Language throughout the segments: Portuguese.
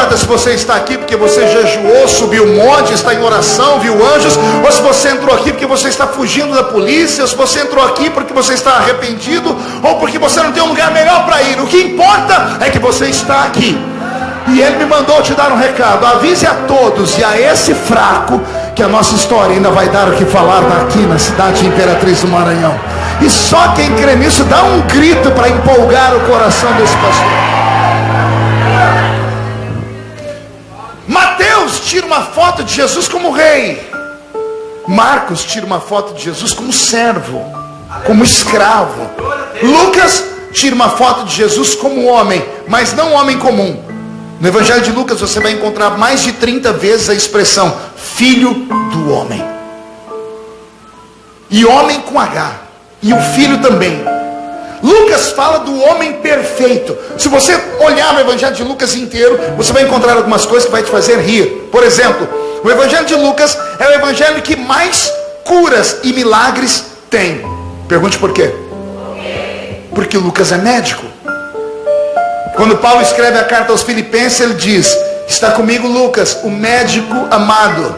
importa se você está aqui porque você jejuou, subiu um monte, está em oração, viu anjos, ou se você entrou aqui porque você está fugindo da polícia, ou se você entrou aqui porque você está arrependido, ou porque você não tem um lugar melhor para ir. O que importa é que você está aqui. E Ele me mandou te dar um recado: avise a todos e a esse fraco que a nossa história ainda vai dar o que falar aqui na cidade de Imperatriz do Maranhão. E só quem crê nisso dá um grito para empolgar o coração desse pastor. Mateus tira uma foto de Jesus como rei. Marcos tira uma foto de Jesus como servo, como escravo. Lucas tira uma foto de Jesus como homem, mas não homem comum. No Evangelho de Lucas você vai encontrar mais de 30 vezes a expressão filho do homem. E homem com H. E o filho também. Lucas fala do homem perfeito. Se você olhar no Evangelho de Lucas inteiro, você vai encontrar algumas coisas que vai te fazer rir. Por exemplo, o Evangelho de Lucas é o evangelho que mais curas e milagres tem. Pergunte por quê? Porque Lucas é médico. Quando Paulo escreve a carta aos Filipenses, ele diz: está comigo Lucas, o médico amado.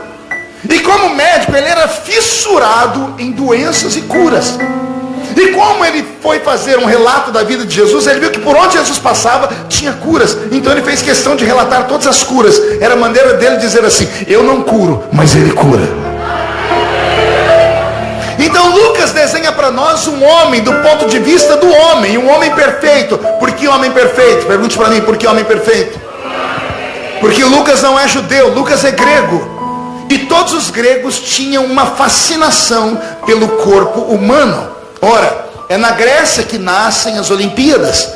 E como médico, ele era fissurado em doenças e curas. E como ele foi fazer um relato da vida de Jesus, ele viu que por onde Jesus passava, tinha curas. Então ele fez questão de relatar todas as curas. Era a maneira dele dizer assim: eu não curo, mas ele cura. Então Lucas desenha para nós um homem do ponto de vista do homem, um homem perfeito. Por que homem perfeito? Pergunte para mim, por que homem perfeito? Porque Lucas não é judeu, Lucas é grego. E todos os gregos tinham uma fascinação pelo corpo humano. Ora, é na Grécia que nascem as Olimpíadas.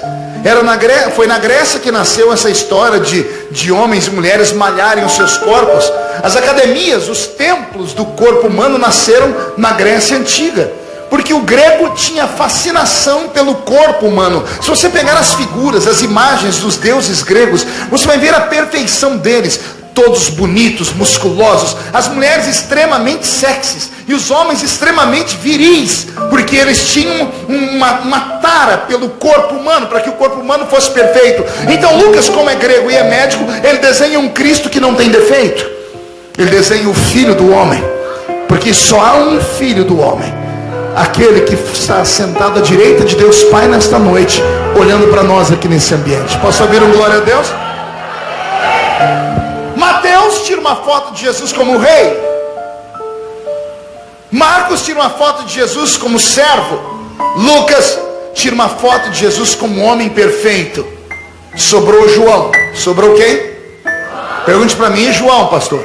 Foi na Grécia que nasceu essa história de homens e mulheres malharem os seus corpos. As academias, os templos do corpo humano nasceram na Grécia Antiga. Porque o grego tinha fascinação pelo corpo humano. Se você pegar as figuras, as imagens dos deuses gregos, você vai ver a perfeição deles. Todos bonitos, musculosos, as mulheres extremamente sexys e os homens extremamente viris, porque eles tinham uma tara pelo corpo humano, para que o corpo humano fosse perfeito. Então Lucas, como é grego e é médico, ele desenha um Cristo que não tem defeito. Ele desenha o Filho do homem, porque só há um Filho do homem, aquele que está sentado à direita de Deus Pai nesta noite, olhando para nós aqui nesse ambiente. Posso ouvir um glória a Deus? Mateus tira uma foto de Jesus como rei. Marcos tira uma foto de Jesus como servo. Lucas tira uma foto de Jesus como homem perfeito. Sobrou João. Sobrou quem? Pergunte para mim, João, pastor.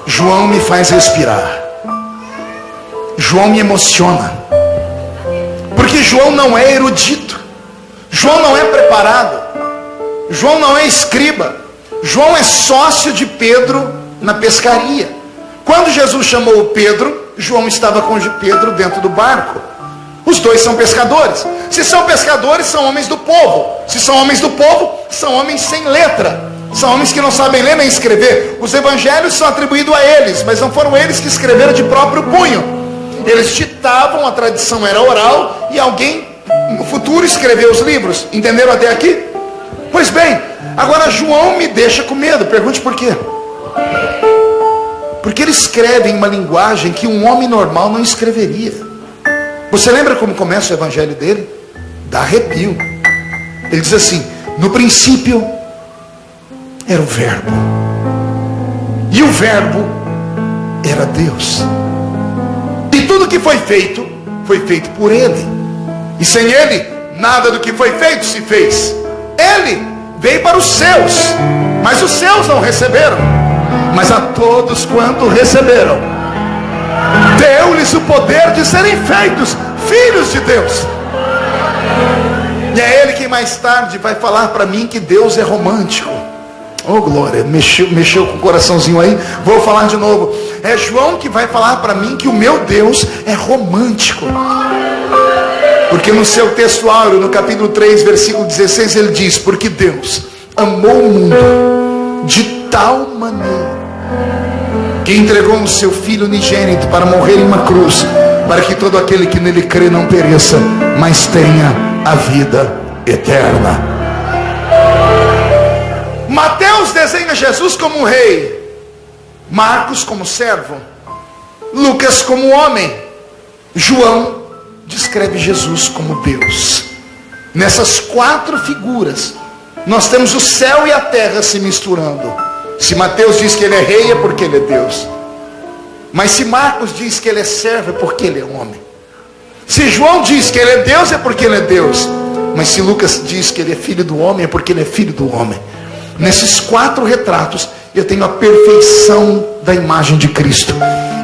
João me faz respirar. João me emociona. Porque João não é erudito. João não é preparado. João não é escriba. João é sócio de Pedro na pescaria. Quando Jesus chamou Pedro, João estava com Pedro dentro do barco. Os dois são pescadores. Se são pescadores, são homens do povo. Se são homens do povo, são homens sem letra. São homens que não sabem ler nem escrever. Os evangelhos são atribuídos a eles, mas não foram eles que escreveram de próprio punho. Eles ditavam, a tradição era oral, e alguém no futuro escreveu os livros. Entenderam até aqui? Pois bem, agora João me deixa com medo. Pergunte por quê? Porque ele escreve em uma linguagem que um homem normal não escreveria. Você lembra como começa o evangelho dele? Dá arrepio. Ele diz assim: no princípio era o verbo, e o verbo era Deus, e tudo que foi feito por ele, e sem ele nada do que foi feito se fez. Ele veio para os seus, mas os seus não receberam. Mas a todos quanto receberam, deu-lhes o poder de serem feitos filhos de Deus. E é ele que mais tarde vai falar para mim que Deus é romântico. Oh glória, mexeu com o coraçãozinho aí. Vou falar de novo. É João que vai falar para mim que o meu Deus é romântico. Porque no seu texto áureo, no capítulo 3, versículo 16, ele diz: porque Deus amou o mundo de tal maneira que entregou o seu Filho unigênito para morrer em uma cruz, para que todo aquele que nele crê não pereça, mas tenha a vida eterna. Mateus desenha Jesus como um rei, Marcos como servo, Lucas como homem, João descreve Jesus como Deus. Nessas 4 figuras nós temos o céu e a terra se misturando. Se Mateus diz que ele é rei, é porque ele é Deus. Mas se Marcos diz que ele é servo, é porque ele é homem. Se João diz que ele é Deus, é porque ele é Deus. Mas se Lucas diz que ele é filho do homem, é porque ele é filho do homem. Nesses 4 retratos eu tenho a perfeição da imagem de Cristo.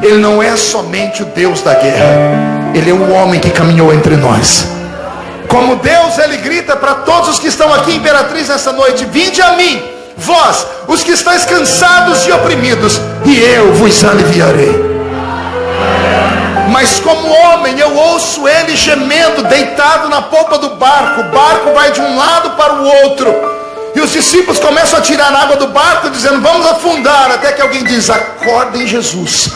Ele não é somente o Deus da guerra, ele é o homem que caminhou entre nós. Como Deus, ele grita para todos os que estão aqui, Imperatriz, nessa noite: vinde a mim, vós, os que estáis cansados e oprimidos, e eu vos aliviarei. Mas como homem, eu ouço ele gemendo, deitado na polpa do barco. O barco vai de um lado para o outro, e os discípulos começam a tirar água do barco, dizendo: vamos afundar. Até que alguém diz: acordem Jesus.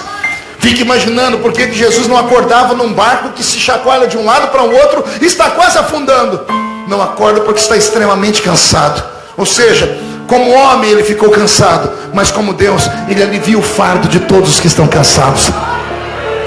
Fique imaginando por que Jesus não acordava num barco que se chacoalha de um lado para o outro e está quase afundando. Não acorda porque está extremamente cansado. Ou seja, como homem ele ficou cansado, mas como Deus, ele alivia o fardo de todos os que estão cansados.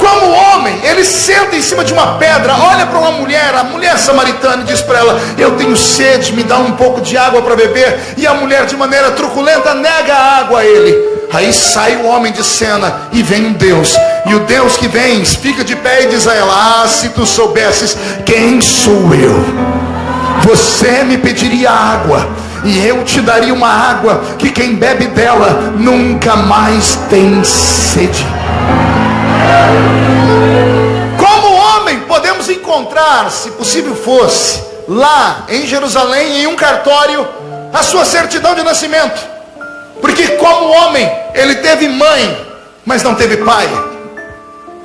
Como homem, ele senta em cima de uma pedra, olha para uma mulher, a mulher samaritana, e diz para ela: eu tenho sede, me dá um pouco de água para beber. E a mulher, de maneira truculenta, nega a água a ele. Aí sai o homem de cena e vem um Deus. E o Deus que vem fica de pé e diz a ela: ah, se tu soubesses quem sou eu, você me pediria água, e eu te daria uma água que quem bebe dela nunca mais tem sede. Como homem, podemos encontrar, se possível fosse, lá em Jerusalém, em um cartório, a sua certidão de nascimento. Porque como homem, ele teve mãe, mas não teve pai.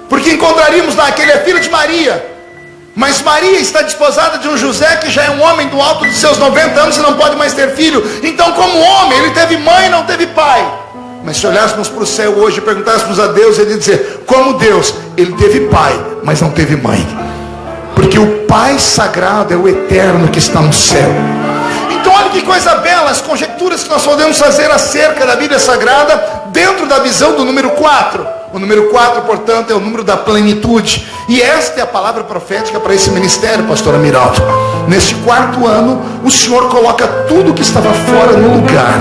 Porque encontraríamos lá que ele é filho de Maria, mas Maria está desposada de um José que já é um homem do alto de seus 90 anos e não pode mais ter filho. Então como homem, ele teve mãe e não teve pai. Mas se olhássemos para o céu hoje e perguntássemos a Deus, ele ia dizer: como Deus, ele teve pai, mas não teve mãe. Porque o Pai sagrado é o eterno que está no céu. Então olha que coisa bela, as conjecturas que nós podemos fazer acerca da Bíblia Sagrada, dentro da visão do número 4. O número 4, portanto, é o número da plenitude. E esta é a palavra profética para esse ministério, pastor Amiraldo. Neste 4º ano, o Senhor coloca tudo que estava fora no lugar.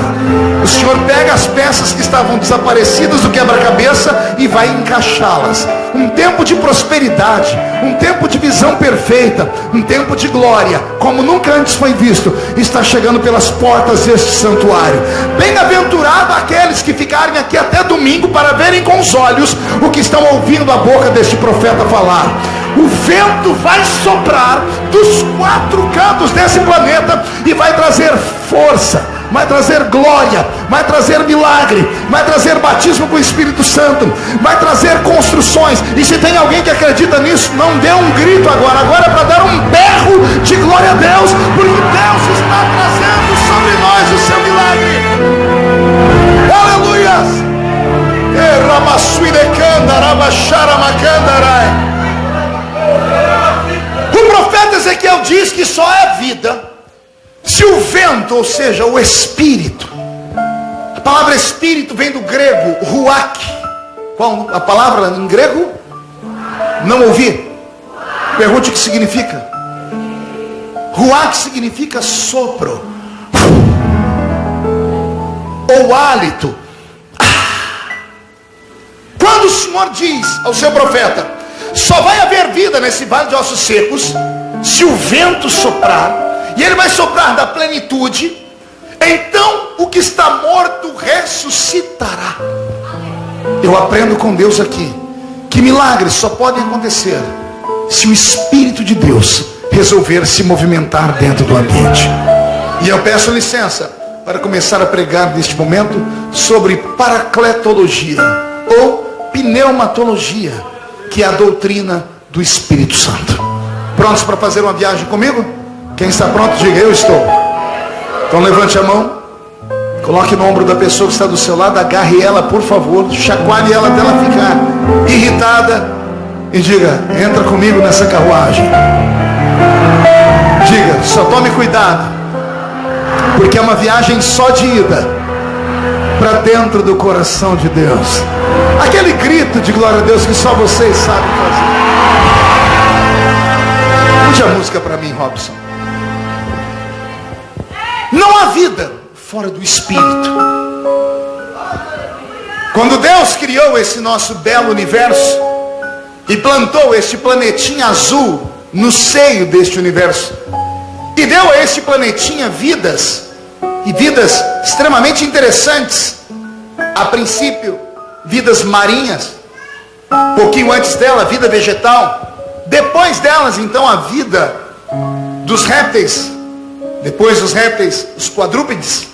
O Senhor pega as peças que estavam desaparecidas do quebra-cabeça e vai encaixá-las. Um tempo de prosperidade, um tempo de visão perfeita, um tempo de glória, como nunca antes foi visto, está chegando pelas portas deste santuário. Bem-aventurado aqueles que ficarem aqui até domingo para verem com os olhos o que estão ouvindo a boca deste profeta falar. O vento vai soprar dos 4 cantos desse planeta e vai trazer força, vai trazer glória, vai trazer milagre, vai trazer batismo com o Espírito Santo, vai trazer construções. E se tem alguém que acredita nisso, não dê um grito agora. Agora é para dar um berro de glória a Deus, porque Deus está trazendo sobre nós o seu milagre. Aleluias. O profeta Ezequiel diz que só é vida se o vento, ou seja, o espírito. A palavra espírito vem do grego ruach. Qual a palavra em grego? Não ouvi. Pergunte o que significa. Ruach significa sopro ou hálito. Quando o Senhor diz ao seu profeta: só vai haver vida nesse vale de ossos secos se o vento soprar, e ele vai soprar da plenitude, então o que está morto ressuscitará. Eu aprendo com Deus aqui que milagres só podem acontecer se o Espírito de Deus resolver se movimentar dentro do ambiente. E eu peço licença para começar a pregar neste momento sobre paracletologia ou pneumatologia, que é a doutrina do Espírito Santo. Prontos para fazer uma viagem comigo? Quem está pronto, diga: eu estou. Então levante a mão, coloque no ombro da pessoa que está do seu lado, agarre ela, por favor, chacoalhe ela até ela ficar irritada e diga: entra comigo nessa carruagem. Diga: só tome cuidado, porque é uma viagem só de ida, para dentro do coração de Deus. Aquele grito de glória a Deus que só vocês sabem fazer. Puxa a música para mim, Robson. Não há vida fora do Espírito. Quando Deus criou esse nosso belo universo e plantou este planetinha azul no seio deste universo, e deu a este planetinha vidas, e vidas extremamente interessantes. A princípio, vidas marinhas. Pouquinho antes dela, vida vegetal. Depois delas, então, a vida dos répteis. Depois dos répteis, os quadrúpedes.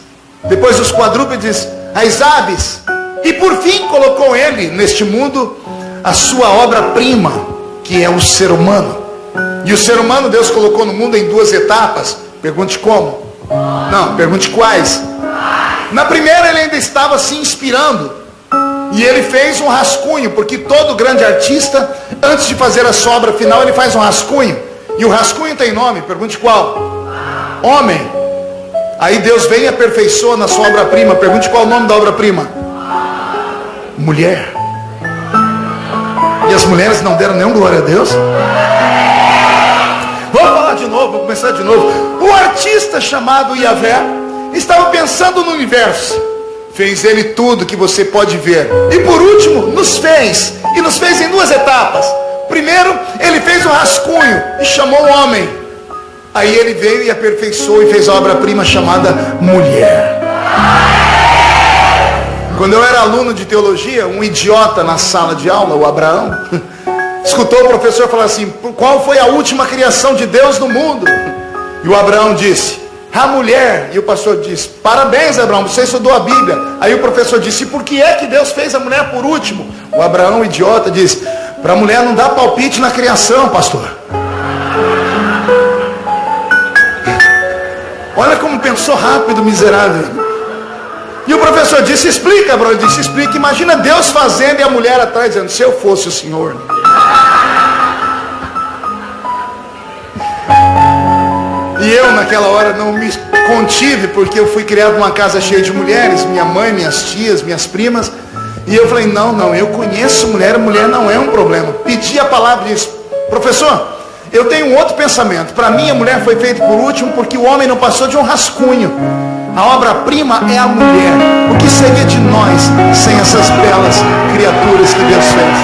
Depois dos quadrúpedes, as aves. E por fim, colocou ele neste mundo a sua obra-prima, que é o ser humano. E o ser humano Deus colocou no mundo em duas etapas. Pergunte como? Não, pergunte quais. Na primeira ele ainda estava se inspirando. E ele fez um rascunho, porque todo grande artista, antes de fazer a sua obra final, ele faz um rascunho. E o rascunho tem nome, pergunte qual? Homem. Aí Deus vem e aperfeiçoa na sua obra-prima. Pergunte qual é o nome da obra-prima? Mulher. E as mulheres não deram nenhum glória a Deus? Vamos falar de novo, vou começar de novo. O artista chamado Yahvé estava pensando no universo. Fez ele tudo que você pode ver. E por último, nos fez. E nos fez em duas etapas. Primeiro, ele fez um rascunho e chamou o homem. Aí ele veio e aperfeiçoou e fez a obra-prima chamada mulher. Quando eu era aluno de teologia, um idiota na sala de aula, o Abraão, escutou o professor falar assim: qual foi a última criação de Deus no mundo? E o Abraão disse: a mulher. E o pastor disse: parabéns, Abraão, você estudou a Bíblia. Aí o professor disse: e por que é que Deus fez a mulher por último? O Abraão, idiota, disse: para a mulher não dar palpite na criação, pastor. Olha como pensou rápido, miserável. E o professor disse: explica, Abraão. Ele disse: explica. Imagina Deus fazendo e a mulher atrás dizendo: se eu fosse o Senhor. E eu naquela hora não me contive, porque eu fui criado numa casa cheia de mulheres, minha mãe, minhas tias, minhas primas. E eu falei: não, eu conheço mulher não é um problema. Pedi a palavra e disse: professor, eu tenho um outro pensamento. Para mim a mulher foi feita por último porque o homem não passou de um rascunho. A obra-prima é a mulher. O que seria de nós sem essas belas criaturas que Deus fez?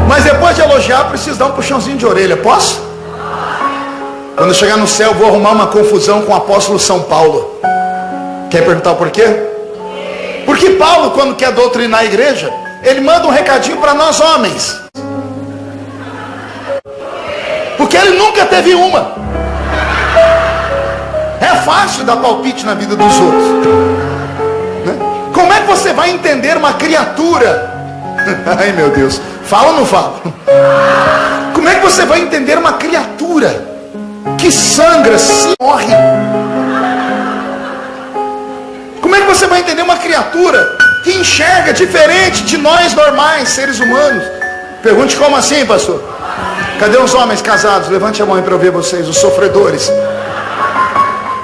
Mas depois de elogiar, preciso dar um puxãozinho de orelha. Posso? Quando eu chegar no céu, vou arrumar uma confusão com o apóstolo São Paulo. Quer perguntar o porquê? Porque Paulo, quando quer doutrinar a igreja, ele manda um recadinho para nós homens. Porque ele nunca teve uma. É fácil dar palpite na vida dos outros, né? Como é que você vai entender uma criatura? Ai meu Deus, fala ou não fala? Como é que você vai entender uma criatura que sangra, se morre? Como é que você vai entender uma criatura que enxerga diferente de nós normais, seres humanos? Pergunte: como assim, pastor? Cadê os homens casados? Levante a mão aí para eu ver vocês, os sofredores.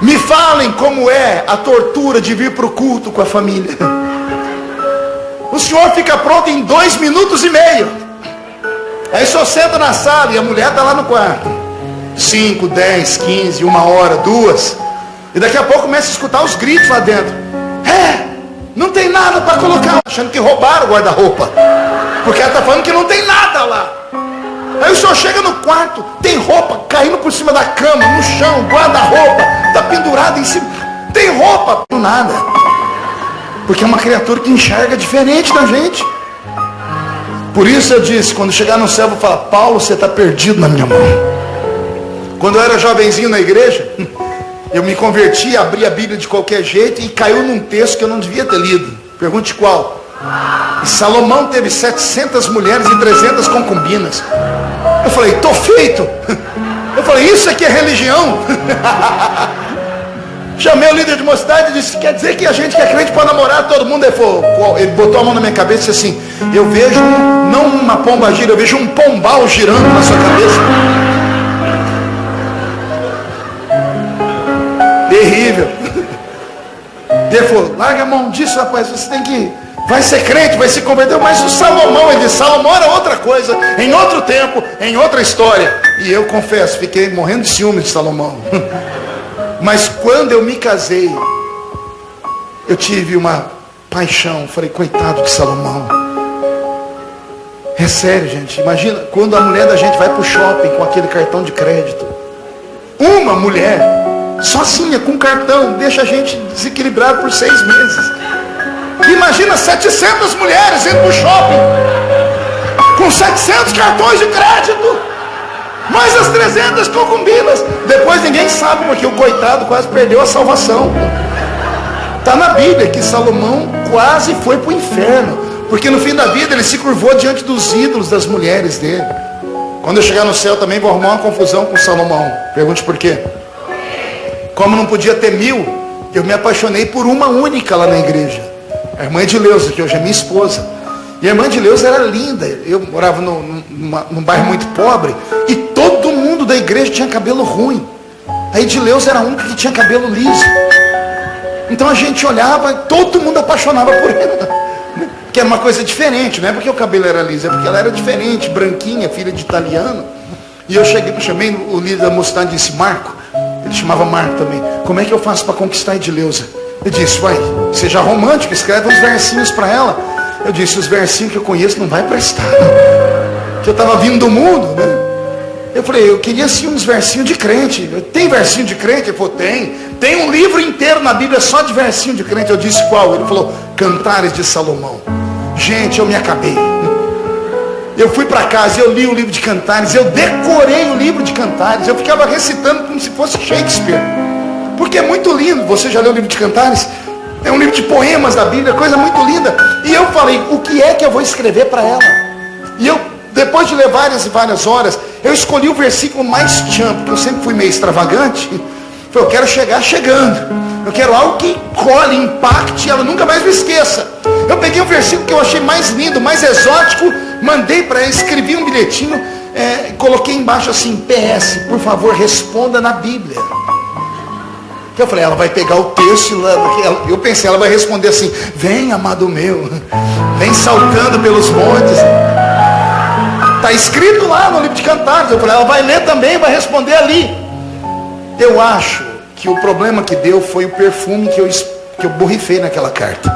Me falem como é a tortura de vir para o culto com a família. O senhor fica pronto em 2 minutos e meio. Aí só senta na sala e a mulher está lá no quarto. 5, 10, 15, 1 hora, 2. E daqui a pouco começa a escutar os gritos lá dentro. Não tem nada para colocar. Achando que roubaram o guarda-roupa. Porque ela está falando que não tem nada lá. Aí o senhor chega no quarto, tem roupa caindo por cima da cama, no chão, guarda-roupa, está pendurado em cima. Tem roupa, não nada. Porque é uma criatura que enxerga diferente da gente. Por isso eu disse, quando chegar no céu, eu vou falar: Paulo, você está perdido na minha mão. Quando eu era jovenzinho na igreja, eu me converti, abri a Bíblia de qualquer jeito e caiu num texto que eu não devia ter lido. Pergunte qual? E Salomão teve 700 mulheres e 300 concubinas. Eu falei: tô feito. Eu falei: isso aqui é religião. Chamei o líder de mocidade e disse: quer dizer que a gente que é crente pode namorar todo mundo? Ele botou a mão na minha cabeça e disse assim: eu vejo não uma pomba gira, eu vejo um pombal girando na sua cabeça. Terrível. Ele falou, larga a mão disso, rapaz, você tem que... vai ser crente, vai se converter. Mas o Salomão, ele disse, Salomão era outra coisa, em outro tempo, em outra história. E eu confesso, fiquei morrendo de ciúme de Salomão. Mas quando eu me casei, eu tive uma paixão. Falei, coitado de Salomão. É sério, gente. Imagina quando a mulher da gente vai para o shopping com aquele cartão de crédito. Uma mulher, sozinha, com cartão, deixa a gente desequilibrado por 6 meses. Imagina 700 mulheres indo para o shopping com 700 cartões de crédito, mais as 300 concubinas. Depois ninguém sabe, porque o coitado quase perdeu a salvação. Está na Bíblia que Salomão quase foi para o inferno, porque no fim da vida ele se curvou diante dos ídolos das mulheres dele. Quando eu chegar no céu também vou arrumar uma confusão com Salomão. Pergunte por quê. Como não podia ter 1000, eu me apaixonei por uma única lá na igreja, a irmã Edileuza, que hoje é minha esposa. E a irmã Edileuza era linda. Eu morava num bairro muito pobre, e todo mundo da igreja tinha cabelo ruim. A Edileuza era a única que tinha cabelo liso. Então a gente olhava, todo mundo apaixonava por ela. Que era uma coisa diferente, não é porque o cabelo era liso, é porque ela era diferente, branquinha, filha de italiano. E eu chamei o líder da mocidade e disse, Marco, ele chamava Marco também, como é que eu faço para conquistar a Edileuza? Eu disse, vai, seja romântico, escreve uns versinhos para ela. Eu disse, os versinhos que eu conheço não vai prestar, que eu estava vindo do mundo, né? Eu falei, eu queria sim uns versinhos de crente. Tem versinho de crente? Ele falou, tem um livro inteiro na Bíblia só de versinho de crente. Eu disse, qual? Ele falou, Cantares de Salomão. Gente, eu me acabei. Eu fui para casa, eu li o livro de Cantares, eu decorei o livro de Cantares, eu ficava recitando como se fosse Shakespeare, porque é muito lindo. Você já leu o livro de Cantares? É um livro de poemas da Bíblia, coisa muito linda. E eu falei, o que é que eu vou escrever para ela? E eu, depois de ler várias e várias horas, eu escolhi o versículo mais tchan, porque eu sempre fui meio extravagante. Falei, eu quero chegar chegando, eu quero algo que cole, impacte, ela nunca mais me esqueça. Eu peguei o versículo que eu achei mais lindo, mais exótico, mandei para ela, escrevi um bilhetinho, coloquei embaixo assim, PS, por favor, responda na Bíblia. Eu falei, ela vai pegar o texto, eu pensei, ela vai responder assim, vem amado meu, vem saltando pelos montes. Está escrito lá no livro de Cantares. Eu falei, ela vai ler também, vai responder ali. Eu acho que o problema que deu foi o perfume que eu borrifei naquela carta.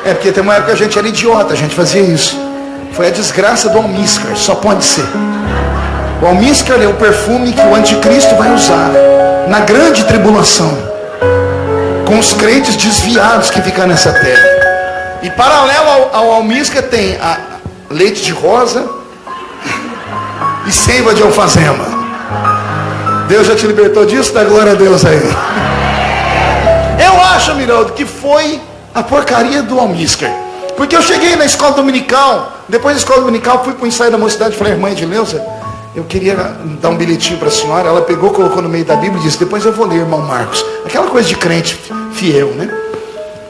Porque tem uma época que a gente era idiota, a gente fazia isso. Foi a desgraça do almíscar, só pode ser. O almíscar é o perfume que o anticristo vai usar na grande tribulação, com os crentes desviados que ficam nessa terra. E paralelo ao almíscar tem a leite de rosa e seiva de alfazema. Deus já te libertou disso? Dá glória a Deus aí. Eu acho, Miraldo, que foi a porcaria do almíscar. Porque eu cheguei na escola dominical, depois da escola dominical fui para o ensaio da mocidade, falei, irmã Edileuza, eu queria dar um bilhetinho para a senhora. Ela pegou, colocou no meio da Bíblia e disse, depois eu vou ler, irmão Marcos. Aquela coisa de crente fiel, né?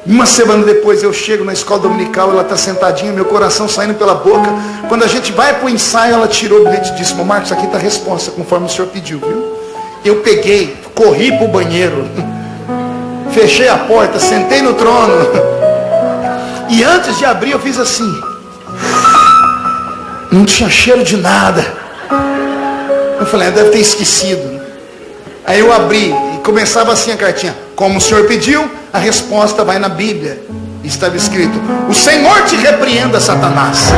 Uma semana depois eu chego na escola dominical, ela está sentadinha, meu coração saindo pela boca. Quando a gente vai para o ensaio, ela tirou o bilhete e disse, irmão Marcos, aqui está a resposta, conforme o senhor pediu, viu? Eu peguei, corri para o banheiro, fechei a porta, sentei no trono, e antes de abrir eu fiz assim, não tinha cheiro de nada. Eu falei, deve ter esquecido. Aí eu abri e começava assim a cartinha, como o senhor pediu, a resposta vai na Bíblia. Estava escrito, o Senhor te repreenda, Satanás.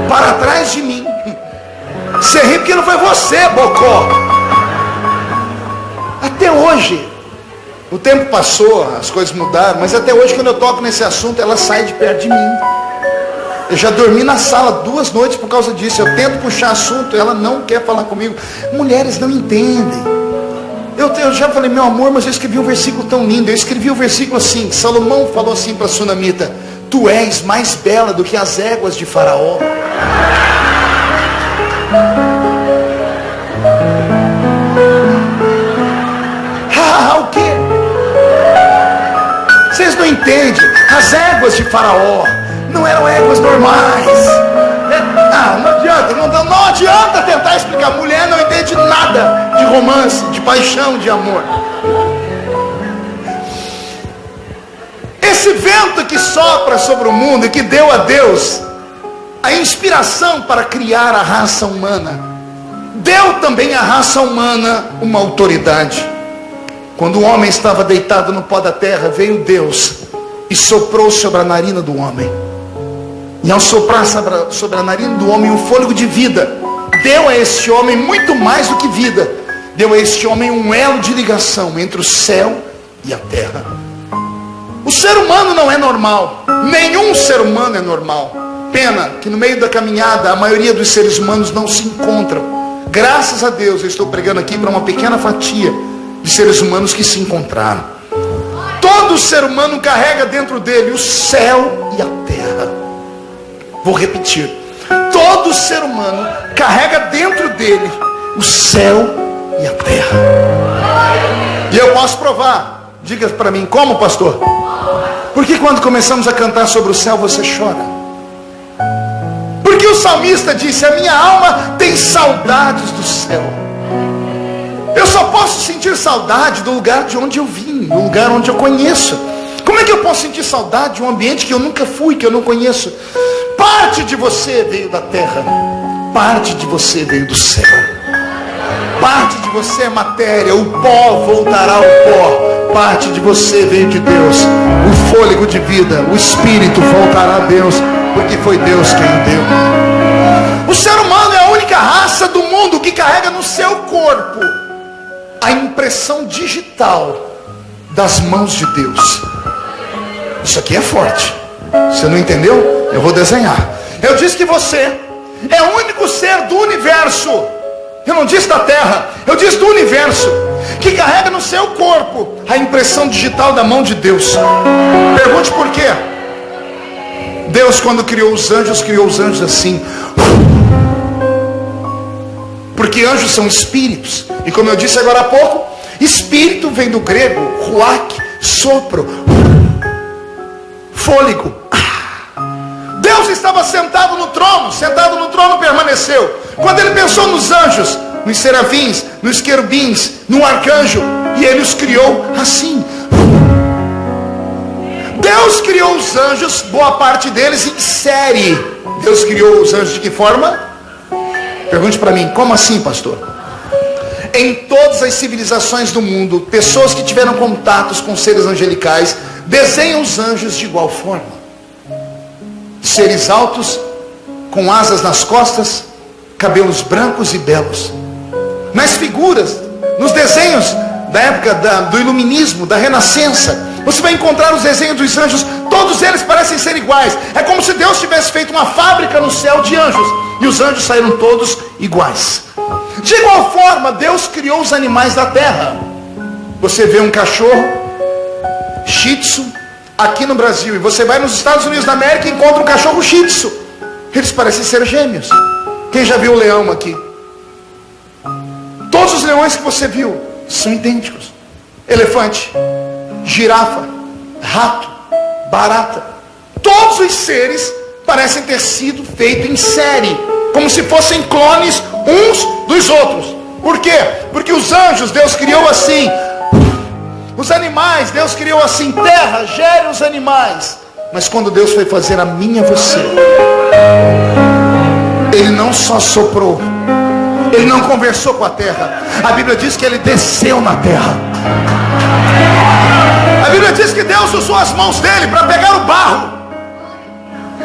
Para trás de mim. Você ri porque não foi você, bocó. Até hoje, o tempo passou, as coisas mudaram, mas até hoje quando eu toco nesse assunto, ela sai de perto de mim. Eu já dormi na sala 2 noites por causa disso. Eu tento puxar assunto, ela não quer falar comigo. Mulheres não entendem. Eu já falei, meu amor, mas eu escrevi um versículo tão lindo. Eu escrevi um versículo assim, Salomão falou assim para a Sunamita, tu és mais bela do que as éguas de Faraó. O quê? Vocês não entendem. As éguas de Faraó não eram éguas normais. Não adianta, não adianta tentar explicar. Mulher não entende nada de romance, de paixão, de amor. Esse vento que sopra sobre o mundo e que deu a Deus a inspiração para criar a raça humana, deu também à raça humana uma autoridade. Quando o homem estava deitado no pó da terra, veio Deus e soprou sobre a narina do homem. E ao soprar sobre a narina do homem um fôlego de vida, deu a este homem muito mais do que vida. Deu a este homem um elo de ligação entre o céu e a terra. O ser humano não é normal. Nenhum ser humano é normal. Pena que no meio da caminhada a maioria dos seres humanos não se encontram. Graças a Deus eu estou pregando aqui para uma pequena fatia de seres humanos que se encontraram. Todo ser humano carrega dentro dele o céu e a terra. Vou repetir. Todo ser humano carrega dentro dele o céu e a terra. E eu posso provar. Diga para mim, como, pastor? Porque quando começamos a cantar sobre o céu, você chora? Porque o salmista disse: a minha alma tem saudades do céu. Eu só posso sentir saudade do lugar de onde eu vim, do lugar onde eu conheço. Como é que eu posso sentir saudade de um ambiente que eu nunca fui, que eu não conheço? Parte de você veio da terra, parte de você veio do céu. Parte de você é matéria, o pó voltará ao pó. Parte de você veio de Deus, o fôlego de vida, o espírito voltará a Deus, porque foi Deus quem o deu. O ser humano é a única raça do mundo que carrega no seu corpo a impressão digital das mãos de Deus. Isso aqui é forte. Você não entendeu? Eu vou desenhar. Eu disse que você é o único ser do universo. Eu não disse da terra, eu disse do universo, que carrega no seu corpo a impressão digital da mão de Deus. Pergunte por quê. Deus, quando criou os anjos assim. Porque anjos são espíritos. E como eu disse agora há pouco, espírito vem do grego ruach, sopro, fôlego. Deus estava sentado no trono permaneceu. Quando ele pensou nos anjos, nos serafins, nos querubins, no arcanjo, e ele os criou assim. Deus criou os anjos, boa parte deles em série. Deus criou os anjos de que forma? Pergunte para mim, como assim, pastor? Em todas as civilizações do mundo, pessoas que tiveram contatos com seres angelicais desenham os anjos de igual forma. Seres altos, com asas nas costas, cabelos brancos e belos. Nas figuras, nos desenhos da época do iluminismo, da renascença, você vai encontrar os desenhos dos anjos. Todos eles parecem ser iguais. É como se Deus tivesse feito uma fábrica no céu de anjos, e os anjos saíram todos iguais. De igual forma, Deus criou os animais da terra. Você vê um cachorro Shih Tzu aqui no Brasil, e você vai nos Estados Unidos da América e encontra um cachorro Shih Tzu. Eles parecem ser gêmeos. Quem já viu o leão aqui? Todos os leões que você viu são idênticos. Elefante, girafa, rato, barata. Todos os seres parecem ter sido feitos em série, como se fossem clones uns dos outros. Por quê? Porque os anjos Deus criou assim. Os animais Deus criou assim. Terra, gere os animais. Mas quando Deus foi fazer a mim e a você, Ele não só soprou, Ele não conversou com a terra. A Bíblia diz que Ele desceu na terra. A Bíblia diz que Deus usou as mãos dele para pegar o barro.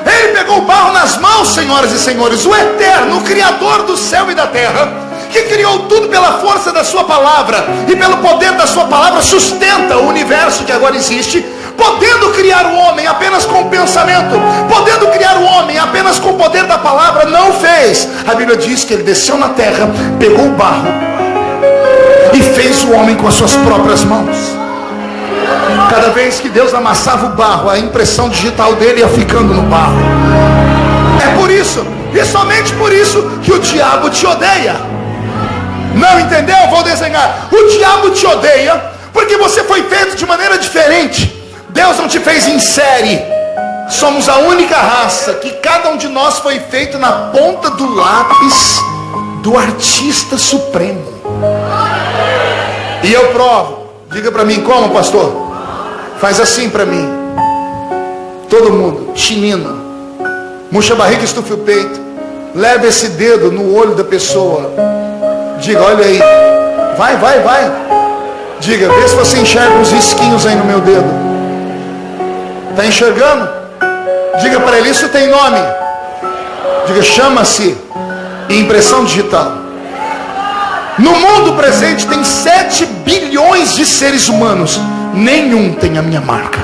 Ele pegou o barro nas mãos, senhoras e senhores. O eterno, o Criador do céu e da terra, que criou tudo pela força da sua palavra e pelo poder da sua palavra, sustenta o universo que agora existe, podendo criar o homem apenas com o pensamento, podendo criar o homem apenas com o poder da palavra, não fez. A Bíblia diz que ele desceu na terra, pegou o barro e fez o homem com as suas próprias mãos. Cada vez que Deus amassava o barro, a impressão digital dele ia ficando no barro. É por isso, e somente por isso, que o diabo te odeia. Não entendeu? Vou desenhar. O diabo te odeia porque você foi feito de maneira diferente. Deus não te fez em série. Somos a única raça que cada um de nós foi feito na ponta do lápis do artista supremo. E eu provo. Diga para mim como, pastor? Faz assim para mim. Todo mundo, chinino, murcha a barriga, estufe o peito, leve esse dedo no olho da pessoa. Diga, olha aí. Vai. Diga, vê se você enxerga uns risquinhos aí no meu dedo. Está enxergando? Diga para ele, isso tem nome. Diga, chama-se impressão digital. No mundo presente tem 7 bilhões de seres humanos. Nenhum tem a minha marca.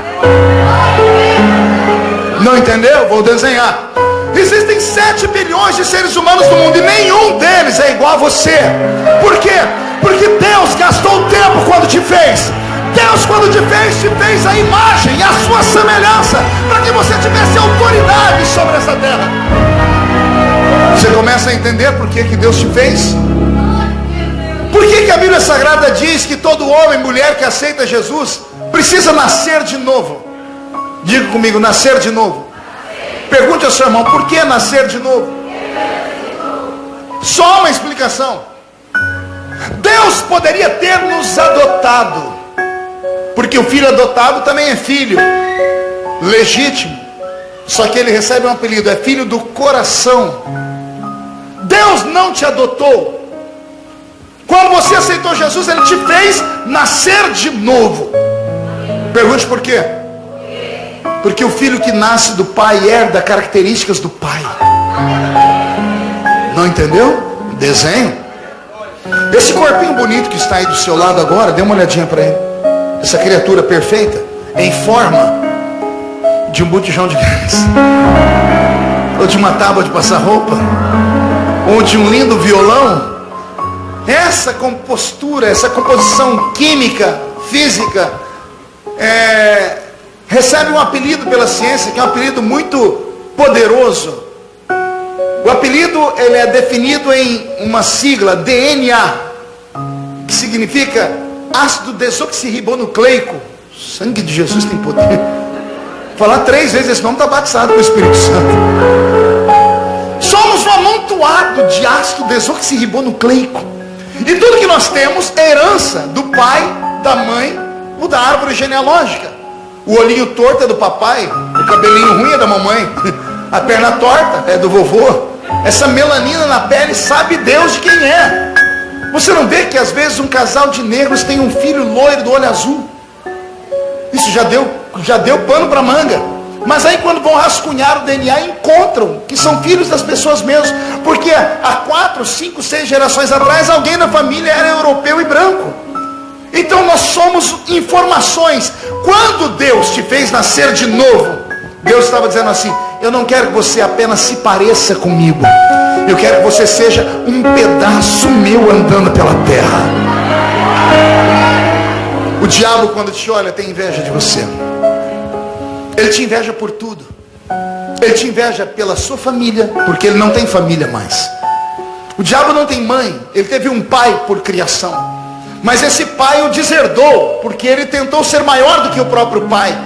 Não entendeu? Vou desenhar. Existem 7 bilhões de seres humanos no mundo e nenhum deles é igual a você. Por quê? Porque Deus gastou tempo quando te fez. Deus, quando te fez a imagem e a sua semelhança, para que você tivesse autoridade sobre essa terra. Você começa a entender por que Deus te fez? Por que a Bíblia Sagrada diz que todo homem e mulher que aceita Jesus precisa nascer de novo? Diga comigo, nascer de novo. Pergunte ao seu irmão, por que nascer de novo? Só uma explicação. Deus poderia ter nos adotado, porque o filho adotado também é filho legítimo, só que ele recebe um apelido, é filho do coração. Deus não te adotou. Quando você aceitou Jesus, Ele te fez nascer de novo. Pergunte por quê? Porque o filho que nasce do pai herda características do pai. Não entendeu? Desenho. Esse corpinho bonito que está aí do seu lado agora, dê uma olhadinha para ele. Essa criatura perfeita, em forma de um botijão de gás, ou de uma tábua de passar roupa, ou de um lindo violão. Essa compostura, essa composição química, física, recebe um apelido pela ciência, que é um apelido muito poderoso. O apelido ele é definido em uma sigla, DNA, que significa ácido desoxirribonucleico. O sangue de Jesus tem poder. Falar 3 vezes esse nome está batizado com o Espírito Santo. Somos um amontoado de ácido desoxirribonucleico. E tudo que nós temos é herança do pai, da mãe ou da árvore genealógica. O olhinho torto é do papai, o cabelinho ruim é da mamãe, a perna torta é do vovô. Essa melanina na pele sabe Deus de quem é. Você não vê que às vezes um casal de negros tem um filho loiro do olho azul? Isso já deu pano para manga. Mas aí quando vão rascunhar o DNA, encontram que são filhos das pessoas mesmo. Porque há 4, 5, 6 gerações atrás, alguém na família era europeu e branco. Então nós somos informações. Quando Deus te fez nascer de novo, Deus estava dizendo assim: eu não quero que você apenas se pareça comigo, eu quero que você seja um pedaço meu andando pela terra. O diabo, quando te olha, tem inveja de você. Ele te inveja por tudo. Ele te inveja pela sua família, porque ele não tem família mais. O diabo não tem mãe, ele teve um pai por criação, mas esse pai o deserdou, porque ele tentou ser maior do que o próprio pai.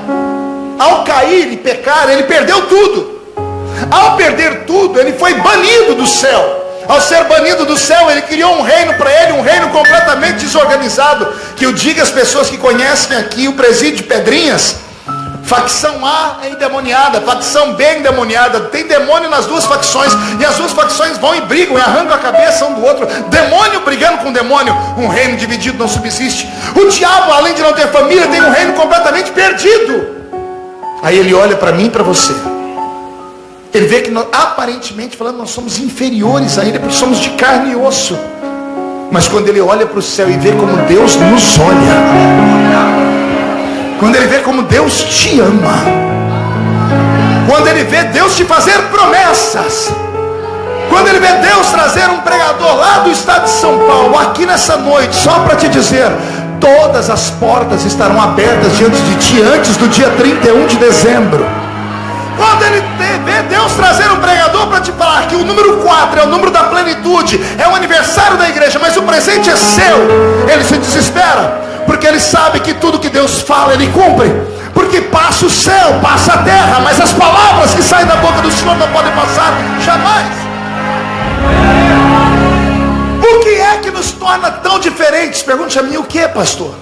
Ao cair e pecar, ele perdeu tudo. Ao perder tudo, ele foi banido do céu. Ao ser banido do céu, ele criou um reino para ele, um reino completamente desorganizado. Que eu diga às pessoas que conhecem aqui o presídio de Pedrinhas: facção A é endemoniada, facção B é endemoniada. Tem demônio nas duas facções, e as duas facções vão e brigam e arrancam a cabeça um do outro. Demônio brigando com demônio. Um reino dividido não subsiste. O diabo, além de não ter família, tem um reino completamente perdido. Aí ele olha para mim e para você. Ele vê que nós, aparentemente falando, nós somos inferiores a ele, porque somos de carne e osso. Mas quando ele olha para o céu e vê como Deus nos olha, quando ele vê como Deus te ama, quando ele vê Deus te fazer promessas, quando ele vê Deus trazer um pregador lá do estado de São Paulo, aqui nessa noite, só para te dizer: todas as portas estarão abertas diante de ti antes do dia 31 de dezembro. Quando ele vê Deus trazer um pregador para te falar que o número 4 é o número da plenitude, é o aniversário da igreja, mas o presente é seu, ele se desespera, porque ele sabe que tudo que Deus fala, ele cumpre. Porque passa o céu, passa a terra, mas as palavras que saem da boca do Senhor não podem passar jamais. O que é que nos torna tão diferentes? Pergunte a mim, o que é, pastor?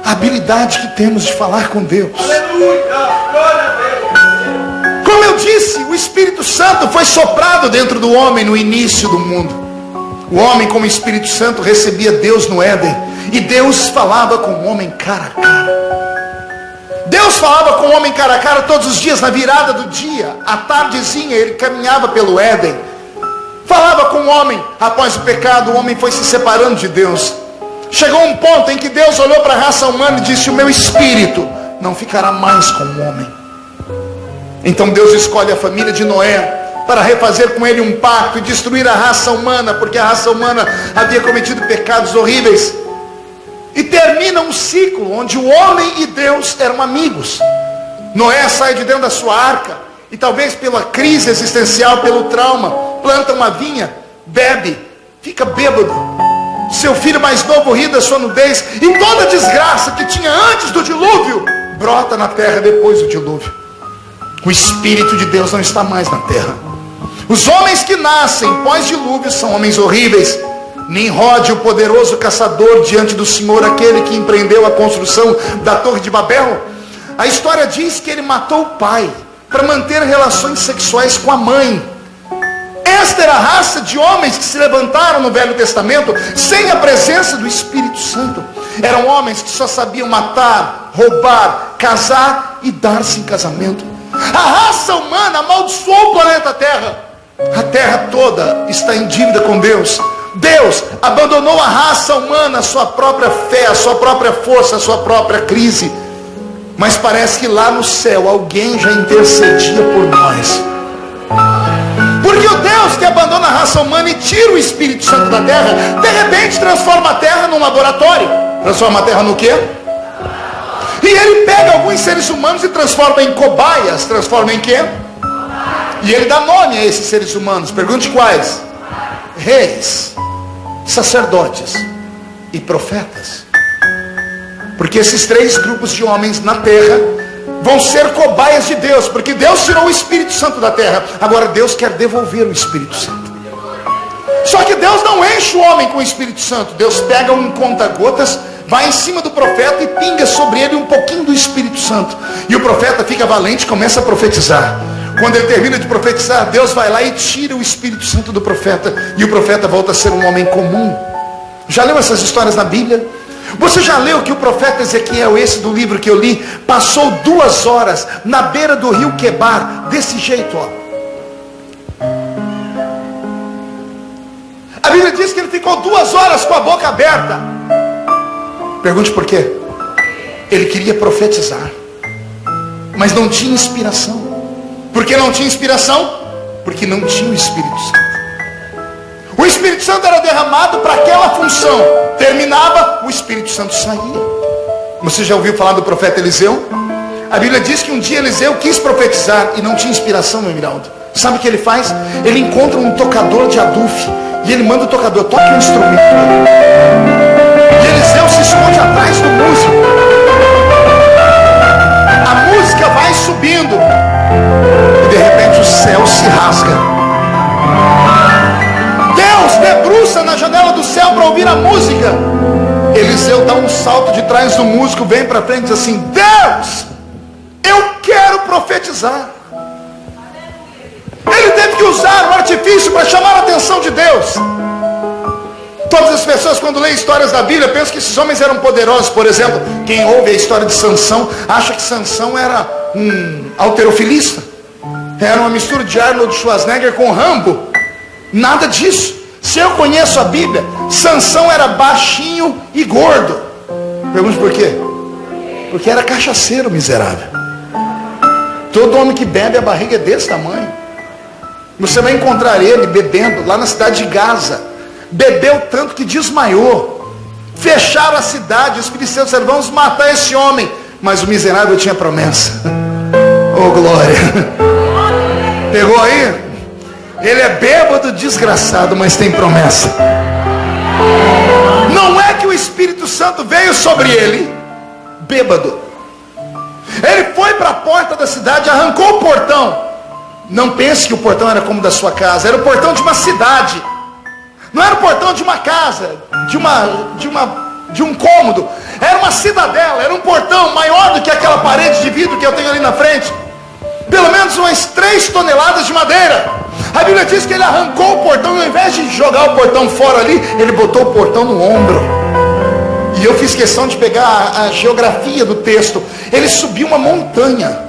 A habilidade que temos de falar com Deus. Como eu disse, o Espírito Santo foi soprado dentro do homem no início do mundo. O homem, como Espírito Santo, recebia Deus no Éden. E Deus falava com o homem cara a cara. Deus falava com o homem cara a cara todos os dias, na virada do dia. À tardezinha ele caminhava pelo Éden. Falava com o homem. Após o pecado, o homem foi se separando de Deus. Chegou um ponto em que Deus olhou para a raça humana e disse: o meu espírito não ficará mais com o homem. Então Deus escolhe a família de Noé para refazer com ele um pacto e destruir a raça humana, porque a raça humana havia cometido pecados horríveis. E termina um ciclo onde o homem e Deus eram amigos. Noé sai de dentro da sua arca e, talvez pela crise existencial, pelo trauma, planta uma vinha, bebe, fica bêbado. Seu filho mais novo ri da sua nudez, e toda a desgraça que tinha antes do dilúvio brota na terra depois do dilúvio. O Espírito de Deus não está mais na terra. Os homens que nascem pós-dilúvio são homens horríveis. Nimrod, o poderoso caçador diante do Senhor, aquele que empreendeu a construção da Torre de Babel, a história diz que ele matou o pai para manter relações sexuais com a mãe. Esta era a raça de homens que se levantaram no Velho Testamento sem a presença do Espírito Santo. Eram homens que só sabiam matar, roubar, casar e dar-se em casamento. A raça humana amaldiçoou o planeta Terra. A terra toda está em dívida com Deus. Deus abandonou a raça humana, a sua própria fé, a sua própria força, a sua própria crise. Mas parece que lá no céu alguém já intercedia por nós. Porque o Deus que abandona a raça humana e tira o Espírito Santo da terra, de repente transforma a terra num laboratório. Transforma a terra no quê? E ele pega alguns seres humanos e transforma em cobaias. Transforma em quê? E ele dá nome a esses seres humanos. Pergunte quais? Reis, sacerdotes e profetas. Porque esses três grupos de homens na terra vão ser cobaias de Deus, porque Deus tirou o Espírito Santo da terra. Agora Deus quer devolver o Espírito Santo. Só que Deus não enche o homem com o Espírito Santo. Deus pega um conta-gotas, vai em cima do profeta e pinga sobre ele um pouquinho do Espírito Santo. E o profeta fica valente e começa a profetizar. Quando ele termina de profetizar, Deus vai lá e tira o Espírito Santo do profeta. E o profeta volta a ser um homem comum. Já leu essas histórias na Bíblia? Você já leu que o profeta Ezequiel, esse do livro que eu li, passou 2 horas na beira do rio Quebar, desse jeito, ó. A Bíblia diz que ele ficou 2 horas com a boca aberta. Pergunte por quê? Ele queria profetizar, mas não tinha inspiração. Por que não tinha inspiração? Porque não tinha o Espírito Santo. O Espírito Santo era derramado para aquela função. Terminava, o Espírito Santo saía. Você já ouviu falar do profeta Eliseu? A Bíblia diz que um dia Eliseu quis profetizar e não tinha inspiração, meu Emiraldo. Sabe o que ele faz? Ele encontra um tocador de adufe e ele manda o tocador: toque um instrumento. E Eliseu se esconde atrás do músico. A música vai subindo e de repente o céu se rasga. Deus debruça na janela do céu para ouvir a música. Eliseu dá um salto de trás do músico, vem para frente e diz assim: Deus, eu quero profetizar. Ele teve que usar um artifício para chamar a atenção de Deus. Todas as pessoas, quando leem histórias da Bíblia, pensam que esses homens eram poderosos. Por exemplo, quem ouve a história de Sansão acha que Sansão era um halterofilista, era uma mistura de Arnold Schwarzenegger com Rambo. Nada disso. Se eu conheço a Bíblia, Sansão era baixinho e gordo. Pergunte por quê? Porque era cachaceiro miserável. Todo homem que bebe, a barriga é desse tamanho. Você vai encontrar ele bebendo lá na cidade de Gaza. Bebeu tanto que desmaiou. Fecharam a cidade. Os filisteus disseram: vamos matar esse homem. Mas o miserável tinha promessa. Oh glória. Pegou aí? Ele é bêbado, desgraçado, mas tem promessa. Não é que o Espírito Santo veio sobre ele bêbado. Ele foi para a porta da cidade, arrancou o portão. Não pense que o portão era como o da sua casa, era o portão de uma cidade. Não era o portão de uma casa, de um cômodo. Era uma cidadela, era um portão maior do que aquela parede de vidro que eu tenho ali na frente. Pelo menos umas 3 toneladas de madeira. A Bíblia diz que ele arrancou o portão, e ao invés de jogar o portão fora ali, ele botou o portão no ombro. E eu fiz questão de pegar a geografia do texto. Ele subiu uma montanha.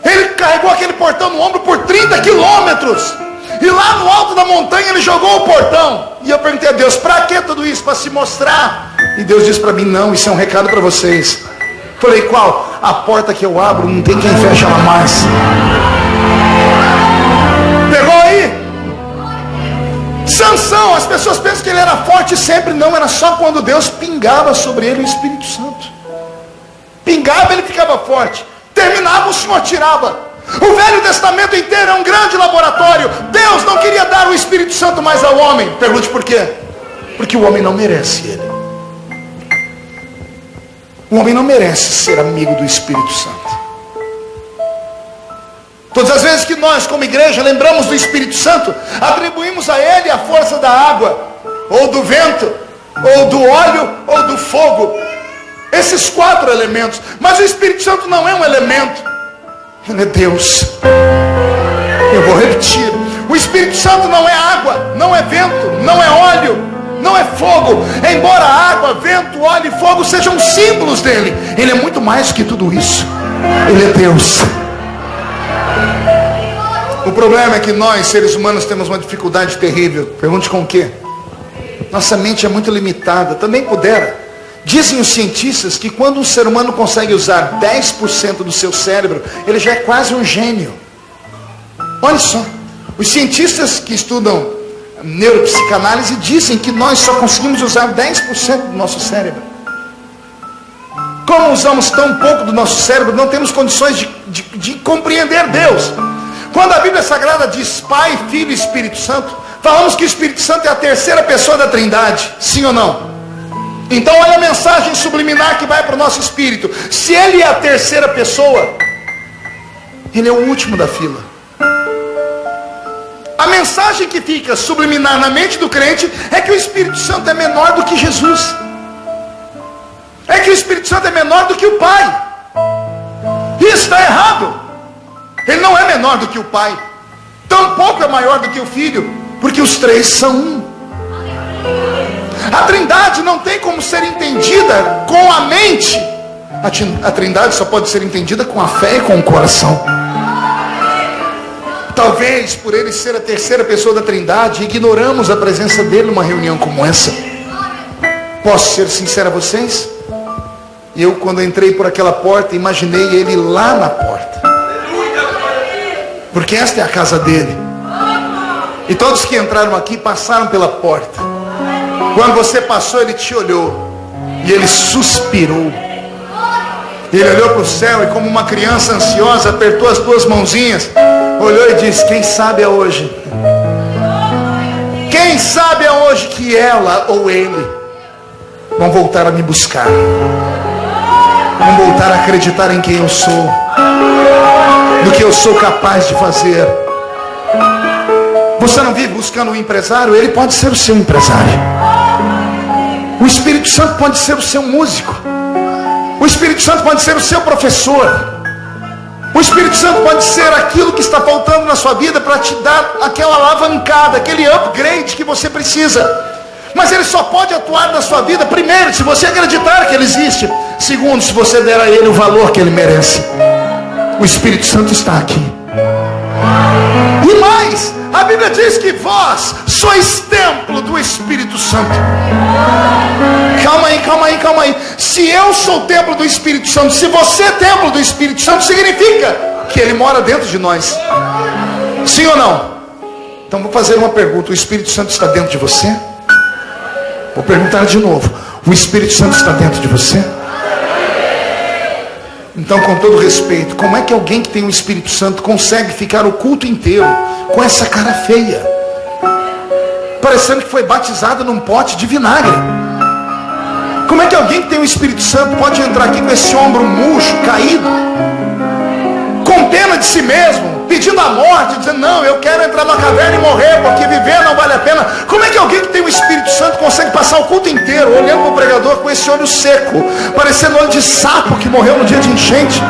Ele carregou aquele portão no ombro por 30 quilômetros. E lá no alto da montanha ele jogou o portão. E eu perguntei a Deus, para que tudo isso? Para se mostrar? E Deus disse para mim, não, isso é um recado para vocês. Falei, qual? A porta que eu abro, não tem quem feche ela mais. Pegou aí? Sansão, as pessoas pensam que ele era forte sempre. Não, era só quando Deus pingava sobre ele o Espírito Santo. Pingava, ele ficava forte. Terminava, o Senhor tirava. O Velho Testamento inteiro é um grande laboratório. Deus não queria dar o Espírito Santo mais ao homem. Pergunte por quê? Porque o homem não merece ele. O homem não merece ser amigo do Espírito Santo. Todas as vezes que nós, como igreja, lembramos do Espírito Santo, atribuímos a ele a força da água, ou do vento, ou do óleo, ou do fogo. Esses 4 elementos. Mas o Espírito Santo não é um elemento. Ele é Deus. Eu vou repetir. O Espírito Santo não é água, não é vento, não é óleo, não é fogo. Embora água, vento, óleo e fogo sejam símbolos dele, ele é muito mais do que tudo isso. Ele é Deus. O problema é que nós, seres humanos, temos uma dificuldade terrível. Pergunte com o quê? Nossa mente é muito limitada. Também pudera. Dizem os cientistas que quando um ser humano consegue usar 10% do seu cérebro, ele já é quase um gênio. Olha só. Os cientistas que estudam neuropsicanálise dizem que nós só conseguimos usar 10% do nosso cérebro. Como usamos tão pouco do nosso cérebro, não temos condições de compreender Deus. Quando a Bíblia Sagrada diz Pai, Filho e Espírito Santo, falamos que o Espírito Santo é a terceira pessoa da Trindade. Sim ou não? Então olha a mensagem subliminar que vai para o nosso espírito. Se ele é a terceira pessoa, ele é o último da fila. A mensagem que fica subliminar na mente do crente é que o Espírito Santo é menor do que Jesus. É que o Espírito Santo é menor do que o Pai. Isso está errado. Ele não é menor do que o Pai. Tampouco é maior do que o Filho. Porque os 3 são um. A Trindade não tem como ser entendida com a mente. A Trindade só pode ser entendida com a fé e com o coração. Talvez por ele ser a terceira pessoa da Trindade, ignoramos a presença dele numa reunião como essa. Posso ser sincero a vocês? Eu, quando entrei por aquela porta, imaginei ele lá na porta. Porque esta é a casa dele. E todos que entraram aqui passaram pela porta. Quando você passou, ele te olhou. E ele suspirou. Ele olhou para o céu e, como uma criança ansiosa, apertou as 2 mãozinhas, olhou e disse: quem sabe é hoje. Quem sabe é hoje que ela ou ele vão voltar a me buscar. Vão voltar a acreditar em quem eu sou, no que eu sou capaz de fazer. Você não vive buscando um empresário? Ele pode ser o seu empresário. O Espírito Santo pode ser o seu músico. O Espírito Santo pode ser o seu professor. O Espírito Santo pode ser aquilo que está faltando na sua vida para te dar aquela alavancada, aquele upgrade que você precisa. Mas ele só pode atuar na sua vida, primeiro, se você acreditar que ele existe. Segundo, se você der a ele o valor que ele merece. O Espírito Santo está aqui. E mais, a Bíblia diz que vós sois templo do Espírito Santo. Calma aí. Se eu sou templo do Espírito Santo, se você é templo do Espírito Santo, significa que ele mora dentro de nós. Sim ou não? Então vou fazer uma pergunta: o Espírito Santo está dentro de você? Vou perguntar de novo: o Espírito Santo está dentro de você? Então, com todo respeito, como é que alguém que tem o Espírito Santo consegue ficar o culto inteiro com essa cara feia, parecendo que foi batizado num pote de vinagre? Como é que alguém que tem o Espírito Santo pode entrar aqui com esse ombro murcho, caído, com pena de si mesmo, pedindo a morte, dizendo, não, eu quero entrar na caverna e morrer, porque viver não vale a pena? Como é que alguém que tem o Espírito Santo consegue passar o culto inteiro olhando para o pregador com esse olho seco, parecendo olho de sapo que morreu no dia de enchente?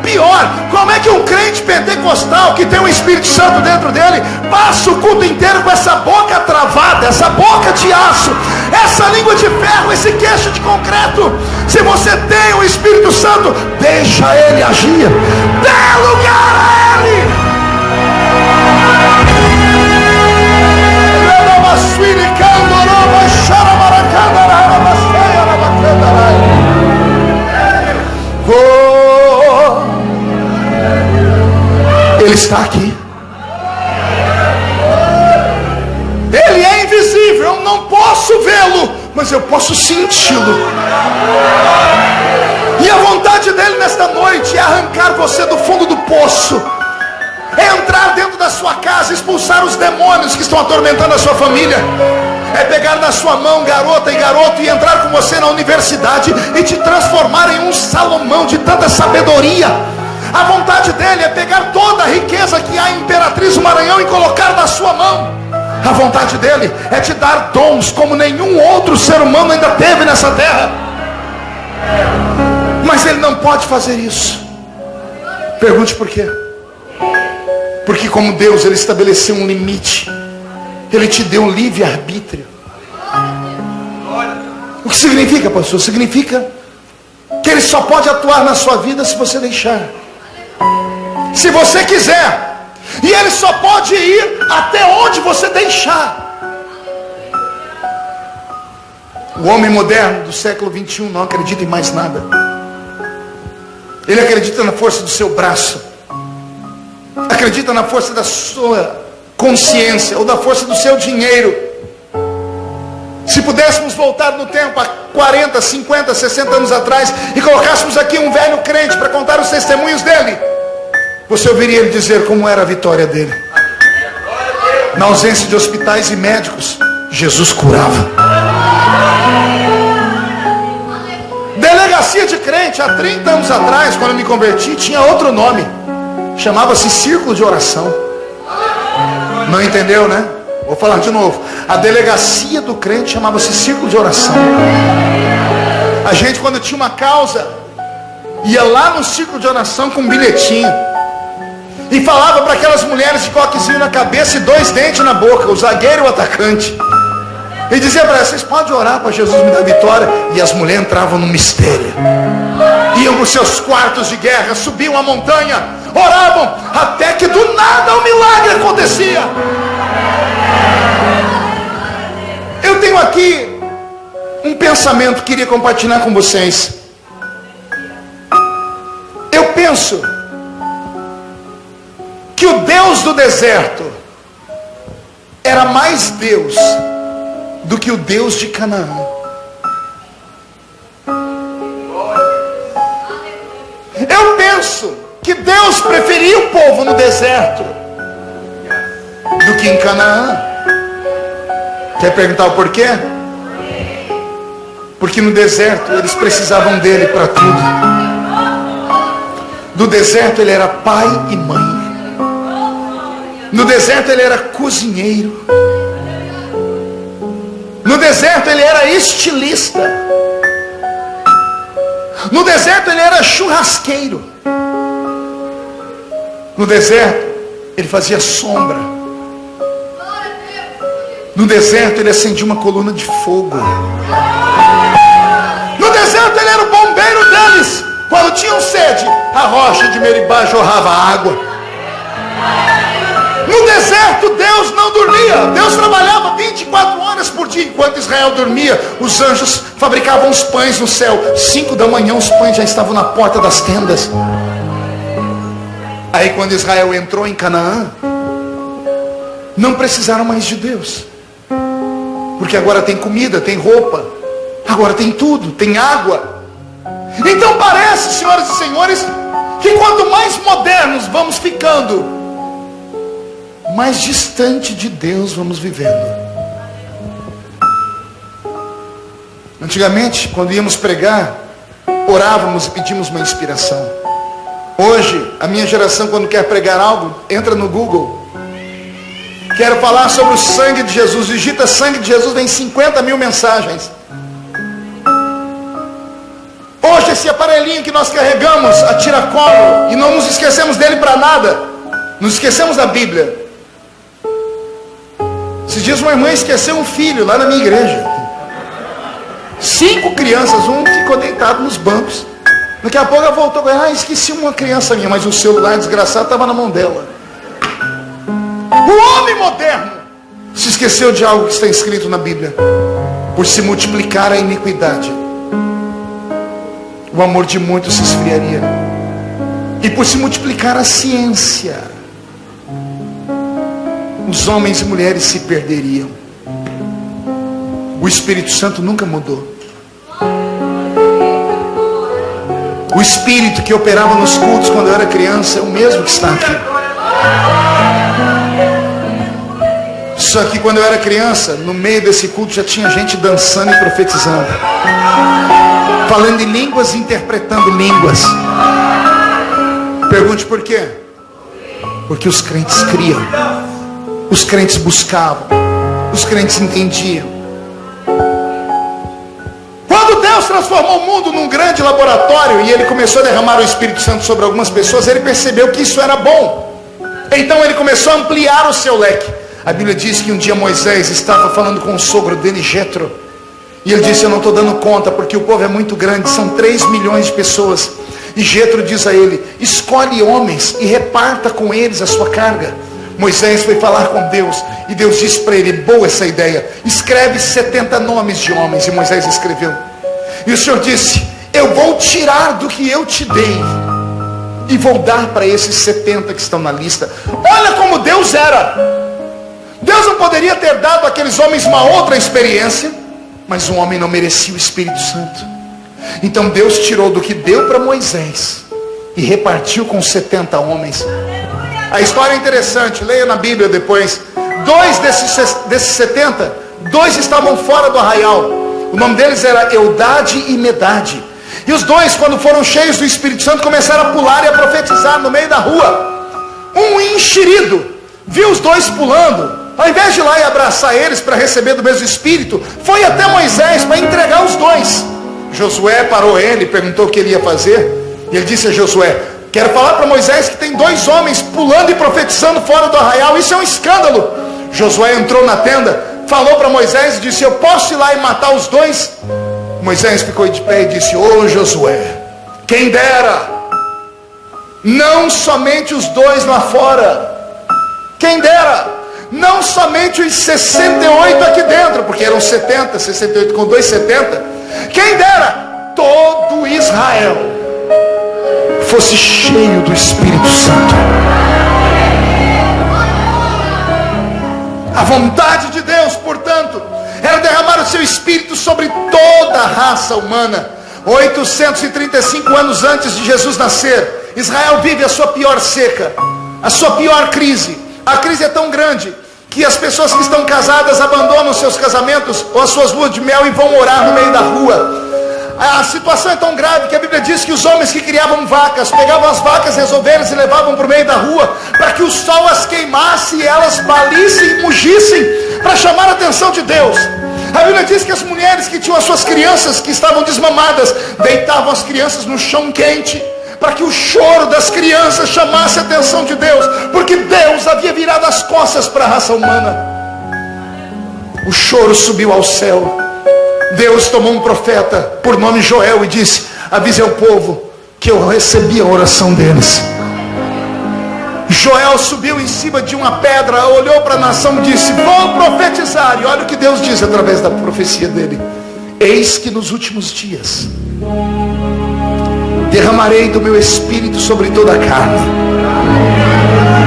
Pior, como é que um crente pentecostal que tem o Espírito Santo dentro dele passa o culto inteiro com essa boca travada, essa boca de aço, essa língua de ferro, esse queixo de concreto? Se você tem o Espírito Santo, deixa ele agir, dê lugar a ele. Ele está aqui. Ele é invisível, eu não posso vê-lo, mas eu posso senti-lo. E a vontade dele nesta noite é arrancar você do fundo do poço, é entrar dentro da sua casa, expulsar os demônios que estão atormentando a sua família, é pegar na sua mão, garota e garoto, e entrar com você na universidade e te transformar em um Salomão de tanta sabedoria. A vontade dele é pegar toda a riqueza que há em Imperatriz do Maranhão e colocar na sua mão. A vontade dele é te dar dons como nenhum outro ser humano ainda teve nessa terra. Mas ele não pode fazer isso. Pergunte por quê? Porque como Deus, ele estabeleceu um limite. Ele te deu um livre-arbítrio. O que significa, pastor? Significa que ele só pode atuar na sua vida se você deixar, se você quiser. E ele só pode ir até onde você deixar. O homem moderno do século 21 não acredita em mais nada. Ele acredita na força do seu braço, acredita na força da sua consciência, ou da força do seu dinheiro. Se pudéssemos voltar no tempo a 40, 50, 60 anos atrás e colocássemos aqui um velho crente para contar os testemunhos dele, você ouviria ele dizer como era a vitória dele. Na ausência de hospitais e médicos, Jesus curava. Delegacia de crente, há 30 anos atrás, quando eu me converti, tinha outro nome. Chamava-se Círculo de Oração. Não entendeu, né? Vou falar de novo. A delegacia do crente chamava-se Círculo de Oração. A gente, quando tinha uma causa, ia lá no Círculo de Oração com um bilhetinho e falava para aquelas mulheres de coquezinho na cabeça e 2 dentes na boca, o zagueiro e o atacante, e dizia para elas: vocês podem orar para Jesus me dar vitória. E as mulheres entravam no mistério, iam para os seus quartos de guerra, subiam a montanha, oravam, até que do nada o milagre acontecia. Eu tenho aqui um pensamento que queria compartilhar com vocês. Eu penso que o Deus do deserto era mais Deus do que o Deus de Canaã. Eu penso que Deus preferia o povo no deserto do que em Canaã. Quer perguntar o porquê? Porque no deserto eles precisavam dele para tudo. No deserto ele era pai e mãe. No deserto ele era cozinheiro. No deserto ele era estilista. No deserto ele era churrasqueiro. No deserto ele fazia sombra. No deserto ele acendia uma coluna de fogo. No deserto ele era o bombeiro deles. Quando tinham sede, a rocha de Meribá jorrava água. No deserto Deus não dormia. Deus trabalhava 24 horas por dia. Enquanto Israel dormia, os anjos fabricavam os pães no céu. 5 da manhã os pães já estavam na porta das tendas. Aí quando Israel entrou em Canaã, não precisaram mais de Deus, porque agora tem comida, tem roupa, agora tem tudo, tem água. Então parece, senhoras e senhores, que quanto mais modernos vamos ficando, mais distante de Deus vamos vivendo. Antigamente, quando íamos pregar, orávamos e pedimos uma inspiração. Hoje, a minha geração, quando quer pregar algo, entra no Google. Quero falar sobre o sangue de Jesus. Digita sangue de Jesus, vem 50 mil mensagens. Hoje, esse aparelhinho que nós carregamos a tiracolo, e não nos esquecemos dele para nada, nos esquecemos da Bíblia. Esses dias uma irmã esqueceu um filho lá na minha igreja. 5 crianças, um ficou deitado nos bancos. Daqui a pouco ela voltou, esqueci uma criança minha, mas o celular desgraçado estava na mão dela. O homem moderno se esqueceu de algo que está escrito na Bíblia. Por se multiplicar a iniquidade, o amor de muitos se esfriaria. E por se multiplicar a ciência, os homens e mulheres se perderiam. O Espírito Santo nunca mudou. O Espírito que operava nos cultos quando eu era criança é o mesmo que está aqui. Só que quando eu era criança, no meio desse culto já tinha gente dançando e profetizando, falando em línguas e interpretando línguas. Pergunte por quê? Porque os crentes criam, os crentes buscavam, os crentes entendiam. Quando Deus transformou o mundo num grande laboratório e Ele começou a derramar o Espírito Santo sobre algumas pessoas, Ele percebeu que isso era bom. Então Ele começou a ampliar o seu leque. A Bíblia diz que um dia Moisés estava falando com o sogro dele, Jetro, e ele disse: eu não estou dando conta, porque o povo é muito grande, são 3 milhões de pessoas. E Jetro diz a ele: escolhe homens e reparta com eles a sua carga. Moisés foi falar com Deus, e Deus disse para ele: boa essa ideia, escreve 70 nomes de homens. E Moisés escreveu. E o Senhor disse: eu vou tirar do que eu te dei e vou dar para esses 70 que estão na lista. Olha como Deus era. Deus não poderia ter dado àqueles homens uma outra experiência, mas o homem não merecia o Espírito Santo. Então Deus tirou do que deu para Moisés e repartiu com 70 homens. A história é interessante, leia na Bíblia depois. 2 desses 70, 2 estavam fora do arraial. O nome deles era Eldade e Medade. E os 2, quando foram cheios do Espírito Santo, começaram a pular e a profetizar no meio da rua. Um enxerido viu os 2 pulando. Ao invés de ir lá e abraçar eles para receber do mesmo Espírito, foi até Moisés para entregar os 2. Josué parou ele e perguntou o que ele ia fazer. E ele disse a Josué: quero falar para Moisés que tem 2 homens pulando e profetizando fora do arraial. Isso é um escândalo. Josué entrou na tenda, falou para Moisés e disse: eu posso ir lá e matar os 2? Moisés ficou de pé e disse: ô Josué, quem dera, não somente os 2 lá fora, quem dera, não somente os 68 aqui dentro, porque eram 70, 68 com 2, 70. Quem dera todo Israel fosse cheio do Espírito Santo. A vontade de Deus, portanto, era derramar o seu Espírito sobre toda a raça humana. 835 anos antes de Jesus nascer, Israel vive a sua pior seca, a sua pior crise. A crise é tão grande que as pessoas que estão casadas abandonam seus casamentos ou as suas luas de mel e vão morar no meio da rua. A situação é tão grave que a Bíblia diz que os homens que criavam vacas, pegavam as vacas resolveiras e levavam para o meio da rua, para que o sol as queimasse e elas balissem e mugissem, para chamar a atenção de Deus. A Bíblia diz que as mulheres que tinham as suas crianças que estavam desmamadas, deitavam as crianças no chão quente, para que o choro das crianças chamasse a atenção de Deus, porque Deus havia virado as costas para a raça humana. O choro subiu ao céu. Deus tomou um profeta por nome Joel e disse: avise ao povo que eu recebi a oração deles. Joel subiu em cima de uma pedra, olhou para a nação e disse: vou profetizar. E olha o que Deus diz através da profecia dele: eis que nos últimos dias derramarei do meu Espírito sobre toda a carne.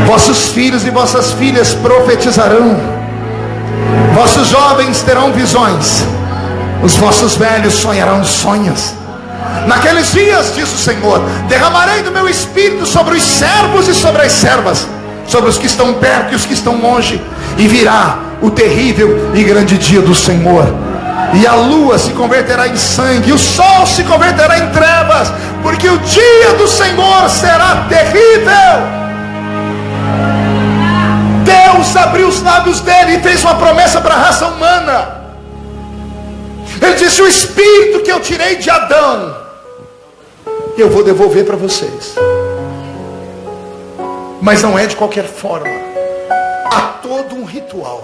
Vossos filhos e vossas filhas profetizarão, vossos jovens terão visões, os vossos velhos sonharão sonhos. Naqueles dias, diz o Senhor, derramarei do meu Espírito sobre os servos e sobre as servas, sobre os que estão perto e os que estão longe, e virá o terrível e grande dia do Senhor. E a lua se converterá em sangue, e o sol se converterá em trevas, porque o dia do Senhor será terrível. Deus abriu os lábios dele e fez uma promessa para a raça humana. Ele disse: o espírito que eu tirei de Adão, eu vou devolver para vocês. Mas não é de qualquer forma. Há todo um ritual.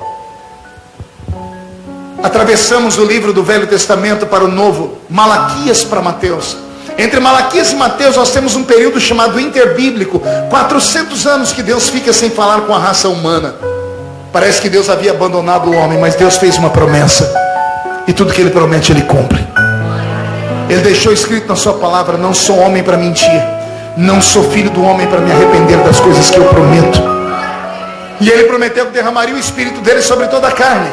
Atravessamos o livro do Velho Testamento para o Novo, Malaquias para Mateus. Entre Malaquias e Mateus nós temos um período chamado interbíblico, 400 anos que Deus fica sem falar com a raça humana. Parece que Deus havia abandonado o homem, mas Deus fez uma promessa, e tudo que Ele promete Ele cumpre. Ele deixou escrito na sua palavra: não sou homem para mentir, não sou filho do homem para me arrepender das coisas que eu prometo. E Ele prometeu que derramaria o Espírito dele sobre toda a carne.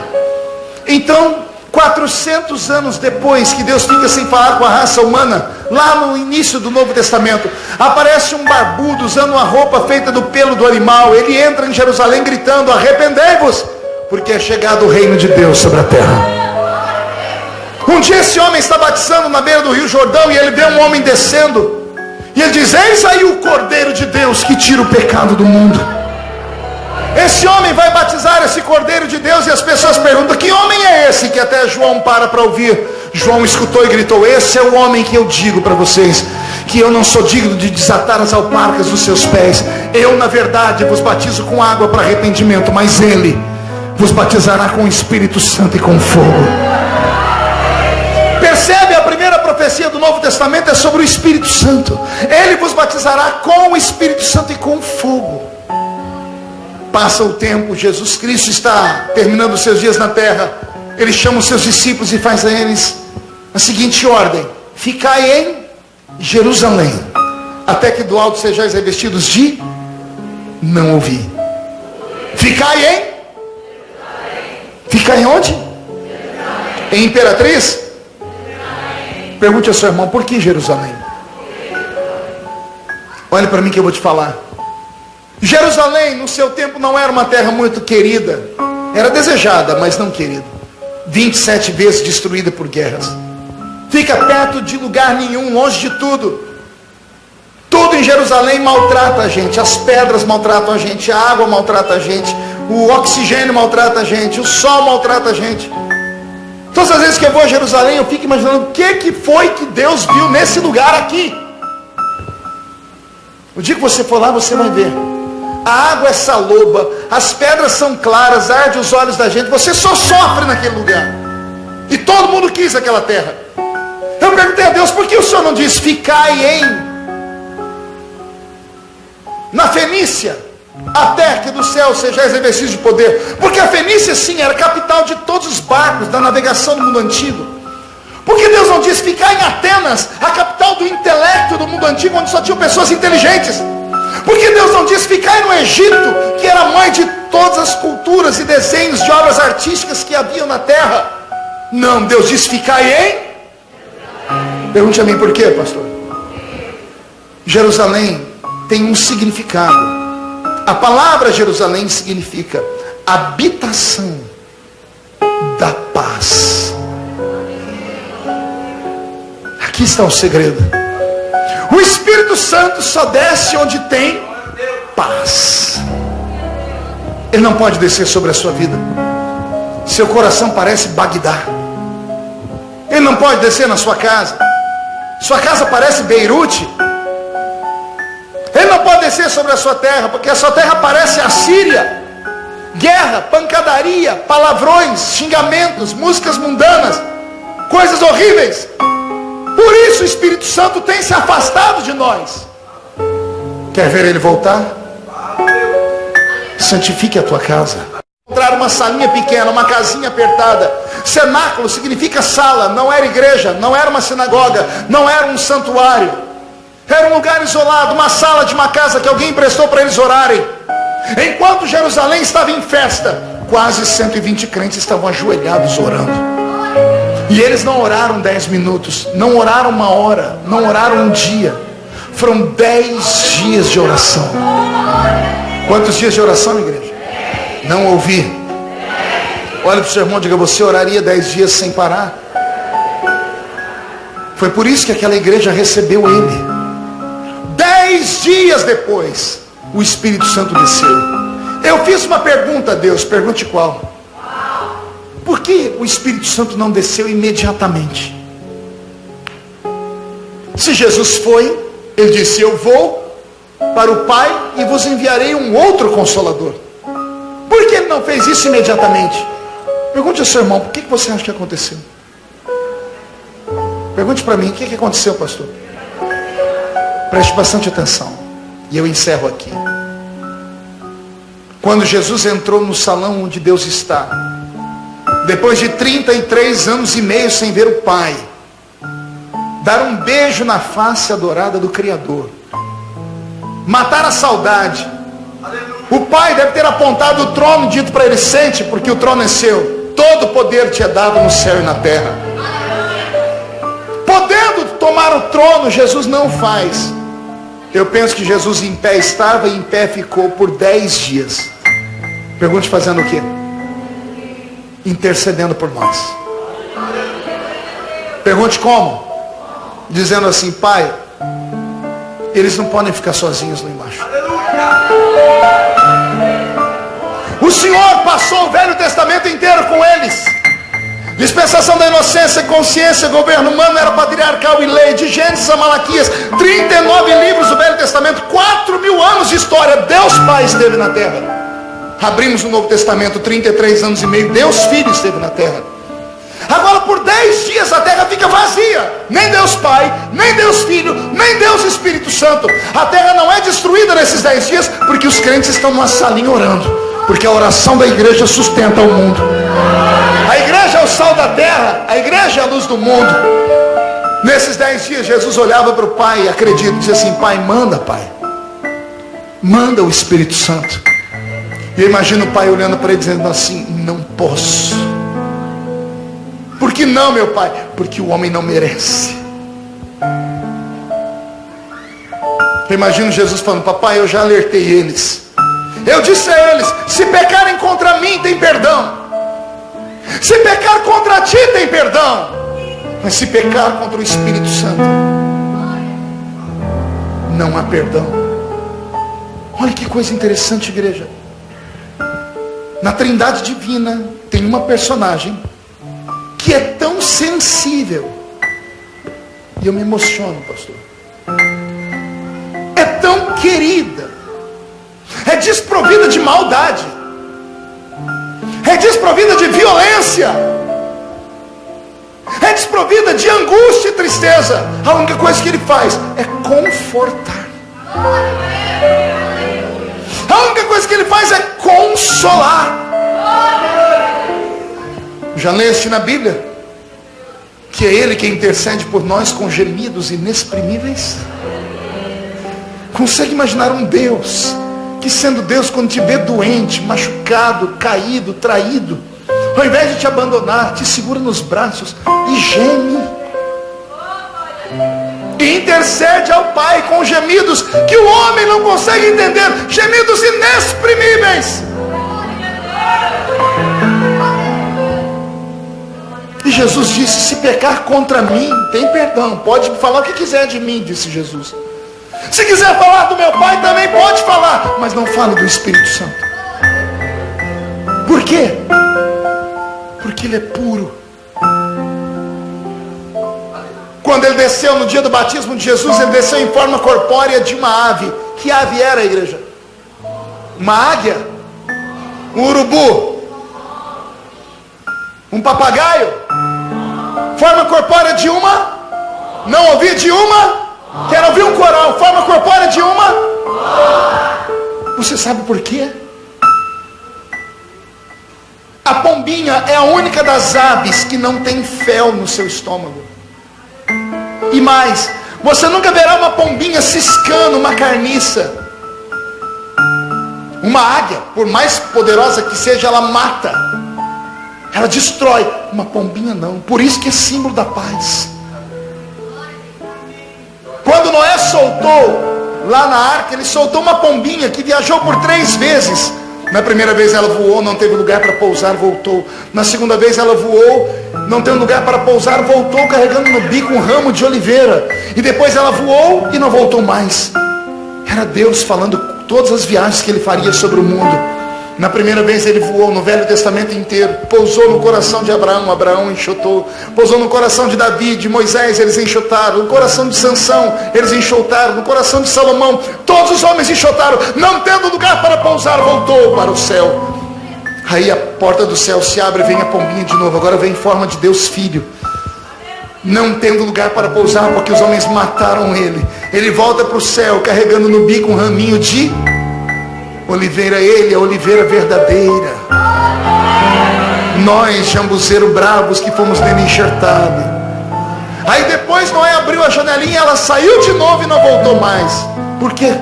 Então, 400 anos depois que Deus fica sem falar com a raça humana, lá no início do Novo Testamento, aparece um barbudo usando uma roupa feita do pelo do animal. Ele entra em Jerusalém gritando: arrependei-vos, porque é chegado o reino de Deus sobre a terra. Um dia esse homem está batizando na beira do rio Jordão, e ele vê um homem descendo, e ele diz: eis aí o Cordeiro de Deus que tira o pecado do mundo. Esse homem vai batizar esse Cordeiro de Deus, e as pessoas perguntam: que homem é esse? Que até João para ouvir. João escutou e gritou: esse é o homem que eu digo para vocês, que eu não sou digno de desatar as alparcas dos seus pés. Eu, na verdade, vos batizo com água para arrependimento, mas ele vos batizará com o Espírito Santo e com fogo. Percebe? A primeira profecia do Novo Testamento é sobre o Espírito Santo. Ele vos batizará com o Espírito Santo e com fogo. Passa o tempo, Jesus Cristo está terminando os seus dias na terra. Ele chama os seus discípulos e faz a eles a seguinte ordem: ficai em Jerusalém, até que do alto sejais revestidos de... não ouvi. Ficai em... ficai onde? Em Imperatriz? Pergunte ao seu irmão: por que Jerusalém? Olhe para mim que eu vou te falar. Jerusalém no seu tempo não era uma terra muito querida. Era desejada, mas não querida. 27 vezes destruída por guerras. Fica perto de lugar nenhum, longe de tudo. Tudo em Jerusalém maltrata a gente. As pedras maltratam a gente, a água maltrata a gente, o oxigênio maltrata a gente, o sol maltrata a gente. Todas as vezes que eu vou a Jerusalém, eu fico imaginando o que foi que Deus viu nesse lugar aqui. O dia que você for lá, você vai ver. A água é saloba, as pedras são claras, arde os olhos da gente. Você só sofre naquele lugar. E todo mundo quis aquela terra. Eu perguntei a Deus: por que o Senhor não diz ficai na Fenícia, até que do céu sejais revestidos de poder? Porque a Fenícia sim era a capital de todos os barcos da navegação do mundo antigo. Por que Deus não diz ficar em Atenas, a capital do intelecto do mundo antigo, onde só tinham pessoas inteligentes? Por que Deus não diz ficar no Egito, que era a mãe de todas as culturas e desenhos de obras artísticas que haviam na terra? Não, Deus diz ficar em... Pergunte a mim por quê, pastor? Jerusalém tem um significado. A palavra Jerusalém significa habitação da paz. Aqui está o segredo. O Espírito Santo só desce onde tem paz. Ele não pode descer sobre a sua vida. Seu coração parece Bagdá. Ele não pode descer na sua casa. Sua casa parece Beirute. Ele não pode descer sobre a sua terra, porque a sua terra parece a Síria. Guerra, pancadaria, palavrões, xingamentos, músicas mundanas, coisas horríveis. Por isso o Espírito Santo tem se afastado de nós. Quer ver ele voltar? Santifique a tua casa. Encontrar uma salinha pequena, uma casinha apertada. Cenáculo significa sala, não era igreja, não era uma sinagoga, não era um santuário. Era um lugar isolado, uma sala de uma casa que alguém emprestou para eles orarem. Enquanto Jerusalém estava em festa, quase 120 crentes estavam ajoelhados orando. E eles não oraram 10 minutos, não oraram uma hora, não oraram um dia. Foram 10 dias de oração. Quantos dias de oração, igreja? Não ouvi. Olha para o seu irmão e diga: você oraria 10 dias sem parar? Foi por isso que aquela igreja recebeu ele. 10 dias depois, o Espírito Santo desceu. Eu fiz uma pergunta a Deus, pergunte qual? Por que o Espírito Santo não desceu imediatamente? Se Jesus foi, ele disse: eu vou para o Pai e vos enviarei um outro Consolador. Por que ele não fez isso imediatamente? Pergunte ao seu irmão: por que você acha que aconteceu? Pergunte para mim: o que aconteceu, pastor? Preste bastante atenção, e eu encerro aqui. Quando Jesus entrou no salão onde Deus está, depois de 33 anos e meio sem ver o Pai, dar um beijo na face adorada do Criador, matar a saudade, o Pai deve ter apontado o trono, dito para ele: sente, porque o trono é seu, todo poder te é dado no céu e na terra. Podendo tomar o trono, Jesus não faz. Eu penso que Jesus em pé estava e em pé ficou por 10 dias. Pergunte: fazendo o quê? Intercedendo por nós. Pergunte como? Dizendo assim: Pai, eles não podem ficar sozinhos lá embaixo. O Senhor passou o Velho Testamento inteiro com eles. Dispensação da inocência, consciência, governo humano, era patriarcal e lei. De Gênesis a Malaquias, 39 livros do Velho Testamento, 4.000 anos de história. Deus Pai esteve na terra. Abrimos o Novo Testamento, 33 anos e meio, Deus Filho esteve na terra. Agora por 10 dias a terra fica vazia. Nem Deus Pai, nem Deus Filho, nem Deus Espírito Santo. A terra não é destruída nesses 10 dias, porque os crentes estão numa salinha orando. Porque a oração da igreja sustenta o mundo. A igreja é o sal da terra, a igreja é a luz do mundo. Nesses 10 dias Jesus olhava para o Pai, acredito, dizia assim: Pai, manda, Pai, manda o Espírito Santo. E eu imagino o Pai olhando para ele dizendo assim: não posso. Por que não, meu Pai? Porque o homem não merece. Eu imagino Jesus falando: papai, eu já alertei eles. Eu disse a eles: se pecarem contra mim, tem perdão. Se pecar contra ti, tem perdão. Mas se pecar contra o Espírito Santo, não há perdão. Olha que coisa interessante, igreja. Na Trindade Divina tem uma personagem que é tão sensível, e eu me emociono, pastor. É tão querida, é desprovida de maldade, é desprovida de violência, é desprovida de angústia e tristeza. A única coisa que ele faz é confortar. A única coisa que ele faz é consolar. Já leste na Bíblia que é ele que intercede por nós com gemidos inexprimíveis? Consegue imaginar um Deus que, sendo Deus, quando te vê doente, machucado, caído, traído, ao invés de te abandonar, te segura nos braços e geme, e intercede ao Pai com gemidos que o homem não consegue entender, gemidos inexprimíveis. E Jesus disse: se pecar contra mim, tem perdão. Pode falar o que quiser de mim, disse Jesus. Se quiser falar do meu Pai, também pode falar, mas não fale do Espírito Santo. Por quê? Porque ele é puro. Quando ele desceu no dia do batismo de Jesus, ele desceu em forma corpórea de uma ave. Que ave era, igreja? Uma águia? Um urubu? Um papagaio? Forma corpórea de uma? Não ouvi de uma? Quero ouvir um coral. Forma corpórea de uma? Você sabe por quê? A pombinha é a única das aves que não tem fel no seu estômago. E mais, você nunca verá uma pombinha ciscando uma carniça. Uma águia, por mais poderosa que seja, ela mata, ela destrói. Uma pombinha não. Por isso que é símbolo da paz. Quando Noé soltou lá na arca, ele soltou uma pombinha que viajou por 3 vezes. Na primeira vez ela voou, não teve lugar para pousar, voltou. Na segunda vez ela voou, não teve lugar para pousar, voltou carregando no bico um ramo de oliveira. E depois ela voou e não voltou mais. Era Deus falando todas as viagens que ele faria sobre o mundo. Na primeira vez ele voou no Velho Testamento inteiro. Pousou no coração de Abraão, Abraão enxotou. Pousou no coração de Davi, de Moisés, eles enxotaram. No coração de Sansão, eles enxotaram. No coração de Salomão, todos os homens enxotaram. Não tendo lugar para pousar, voltou para o céu. Aí a porta do céu se abre e vem a pombinha de novo. Agora vem em forma de Deus Filho. Não tendo lugar para pousar, porque os homens mataram ele. Ele volta para o céu, carregando no bico um raminho de oliveira. Ele é a oliveira verdadeira. Nós, jambuzeiro bravos, que fomos nele enxertados. Aí depois Noé abriu a janelinha, ela saiu de novo e não voltou mais. Por quê?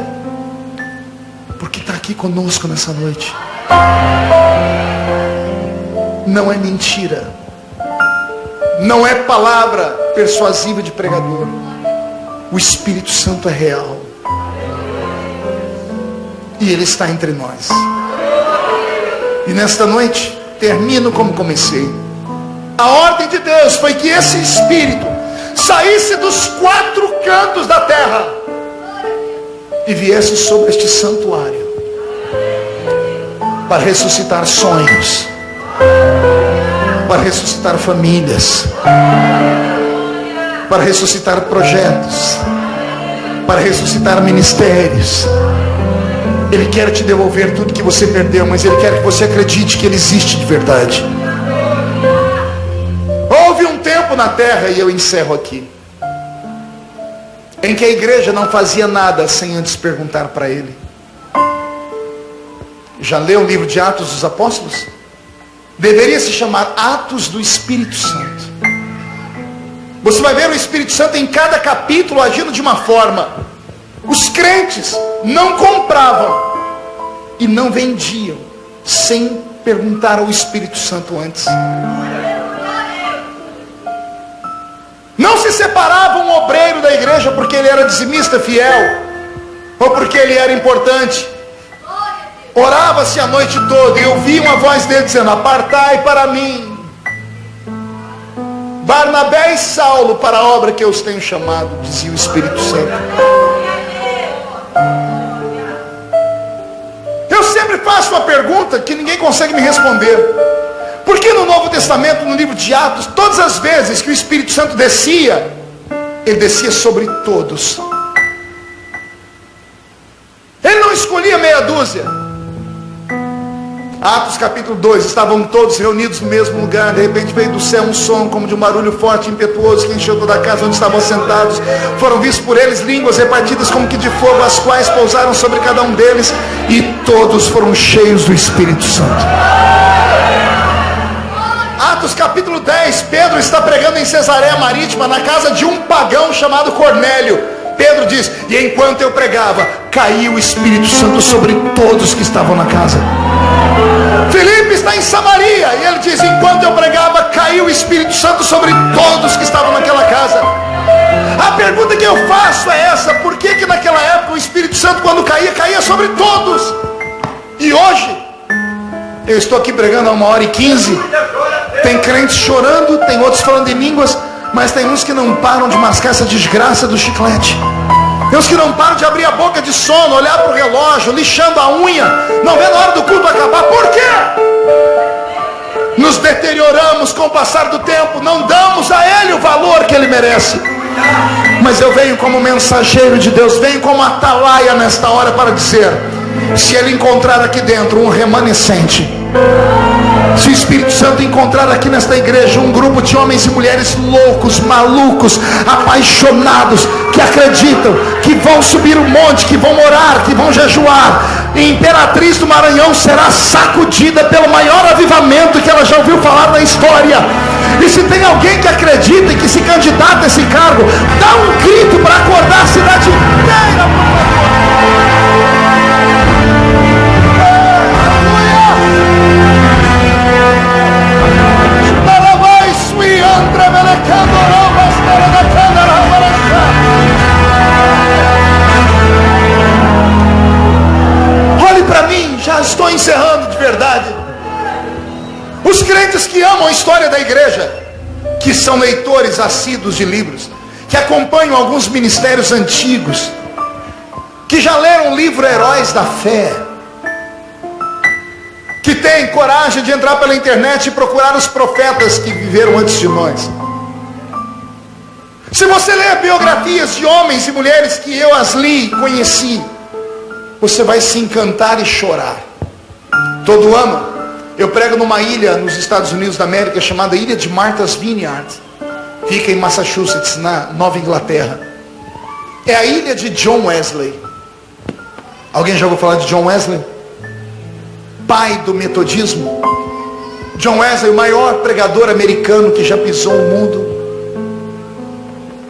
Porque está aqui conosco nessa noite. Não é mentira. Não é palavra persuasiva de pregador. O Espírito Santo é real. E Ele está entre nós. E nesta noite, termino como comecei. A ordem de Deus foi que esse Espírito saísse dos 4 cantos da terra e viesse sobre este santuário para ressuscitar sonhos, para ressuscitar famílias, para ressuscitar projetos, para ressuscitar ministérios. Ele quer te devolver tudo que você perdeu, mas Ele quer que você acredite que Ele existe de verdade. Houve um tempo na terra, e eu encerro aqui, em que a igreja não fazia nada sem antes perguntar para Ele. Já leu o livro de Atos dos Apóstolos? Deveria se chamar Atos do Espírito Santo. Você vai ver o Espírito Santo em cada capítulo agindo de uma forma. Os crentes não compravam e não vendiam sem perguntar ao Espírito Santo antes. Não se separava um obreiro da igreja porque ele era dizimista fiel ou porque ele era importante. Orava-se a noite toda e ouvia uma voz dele dizendo: apartai para mim Barnabé e Saulo para a obra que eu os tenho chamado, dizia o Espírito Santo. Eu sempre faço uma pergunta que ninguém consegue me responder. Por que no Novo Testamento, no livro de Atos, todas as vezes que o Espírito Santo descia, ele descia sobre todos? Ele não escolhia meia dúzia. Atos capítulo 2, estavam todos reunidos no mesmo lugar. De repente veio do céu um som como de um barulho forte e impetuoso que encheu toda a casa onde estavam sentados. Foram vistos por eles línguas repartidas como que de fogo, as quais pousaram sobre cada um deles, e todos foram cheios do Espírito Santo. Atos capítulo 10, Pedro está pregando em Cesareia Marítima, na casa de um pagão chamado Cornélio. Pedro diz: e enquanto eu pregava, caiu o Espírito Santo sobre todos que estavam na casa. Filipe está em Samaria e ele diz: enquanto eu pregava, caiu o Espírito Santo sobre todos que estavam naquela casa. A pergunta que eu faço é essa: por que que naquela época o Espírito Santo, quando caía, caía sobre todos? E hoje eu estou aqui pregando a 1h15, tem crentes chorando, tem outros falando em línguas, mas tem uns que não param de mascar essa desgraça do chiclete. Tem uns que não param de abrir a boca de sono, olhar para o relógio, lixando a unha, não vê na hora do culto acabar. Por quê? Nos deterioramos com o passar do tempo, não damos a Ele o valor que Ele merece. Mas eu venho como mensageiro de Deus, venho como atalaia nesta hora para dizer: se Ele encontrar aqui dentro um remanescente, se o Espírito Santo encontrar aqui nesta igreja um grupo de homens e mulheres loucos, malucos, apaixonados, que acreditam, que vão subir o monte, que vão orar, que vão jejuar, e Imperatriz do Maranhão será sacudida pelo maior avivamento que ela já ouviu falar na história. E se tem alguém que acredita e que se candidata a esse cargo, dá um grito para acordar a cidade inteira, por favor. Olhe para mim, já estou encerrando. verdade. Os crentes que amam a história da igreja, que são leitores assíduos de livros, que acompanham alguns ministérios antigos, que já leram o livro Heróis da Fé, que têm coragem de entrar pela internet e procurar os profetas que viveram antes de nós. Se você ler biografias de homens e mulheres que eu as li e conheci, você vai se encantar e chorar. Todo ano eu prego numa ilha nos Estados Unidos da América chamada Ilha de Martha's Vineyard. Fica em Massachusetts, na Nova Inglaterra. É a ilha de John Wesley. Alguém já ouviu falar de John Wesley? Pai do metodismo. John Wesley, o maior pregador americano que já pisou o mundo.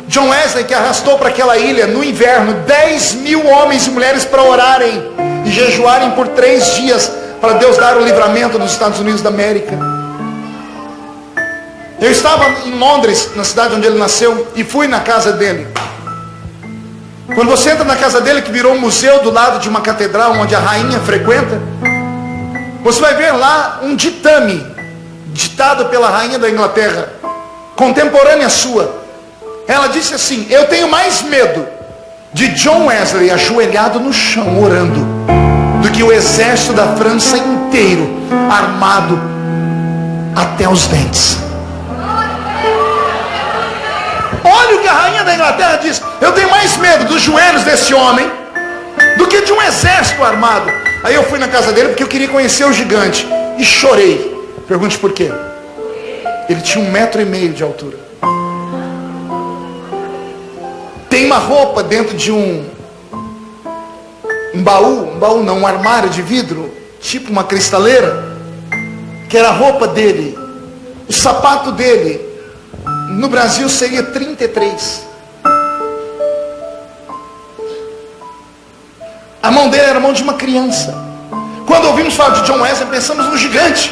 John Wesley, que arrastou para aquela ilha no inverno 10 mil homens e mulheres para orarem e jejuarem por 3 dias para Deus dar o livramento nos Estados Unidos da América. Eu estava em Londres, na cidade onde ele nasceu, e fui na casa dele. Quando você entra na casa dele, que virou um museu do lado de uma catedral onde a rainha frequenta, você vai ver lá um ditame ditado pela rainha da Inglaterra, contemporânea sua. Ela disse assim: eu tenho mais medo de John Wesley ajoelhado no chão orando do que o exército da França inteiro armado até os dentes. Olha o que a rainha da Inglaterra diz: eu tenho mais medo dos joelhos desse homem do que de um exército armado. Aí eu fui na casa dele porque eu queria conhecer o gigante e chorei. Pergunte por quê. Ele tinha 1,5 metro de altura. Tem uma roupa dentro de um baú não, um armário de vidro, tipo uma cristaleira, que era a roupa dele. O sapato dele no Brasil seria 33. A mão dele era a mão de uma criança. Quando ouvimos falar de John Wesley, pensamos no gigante.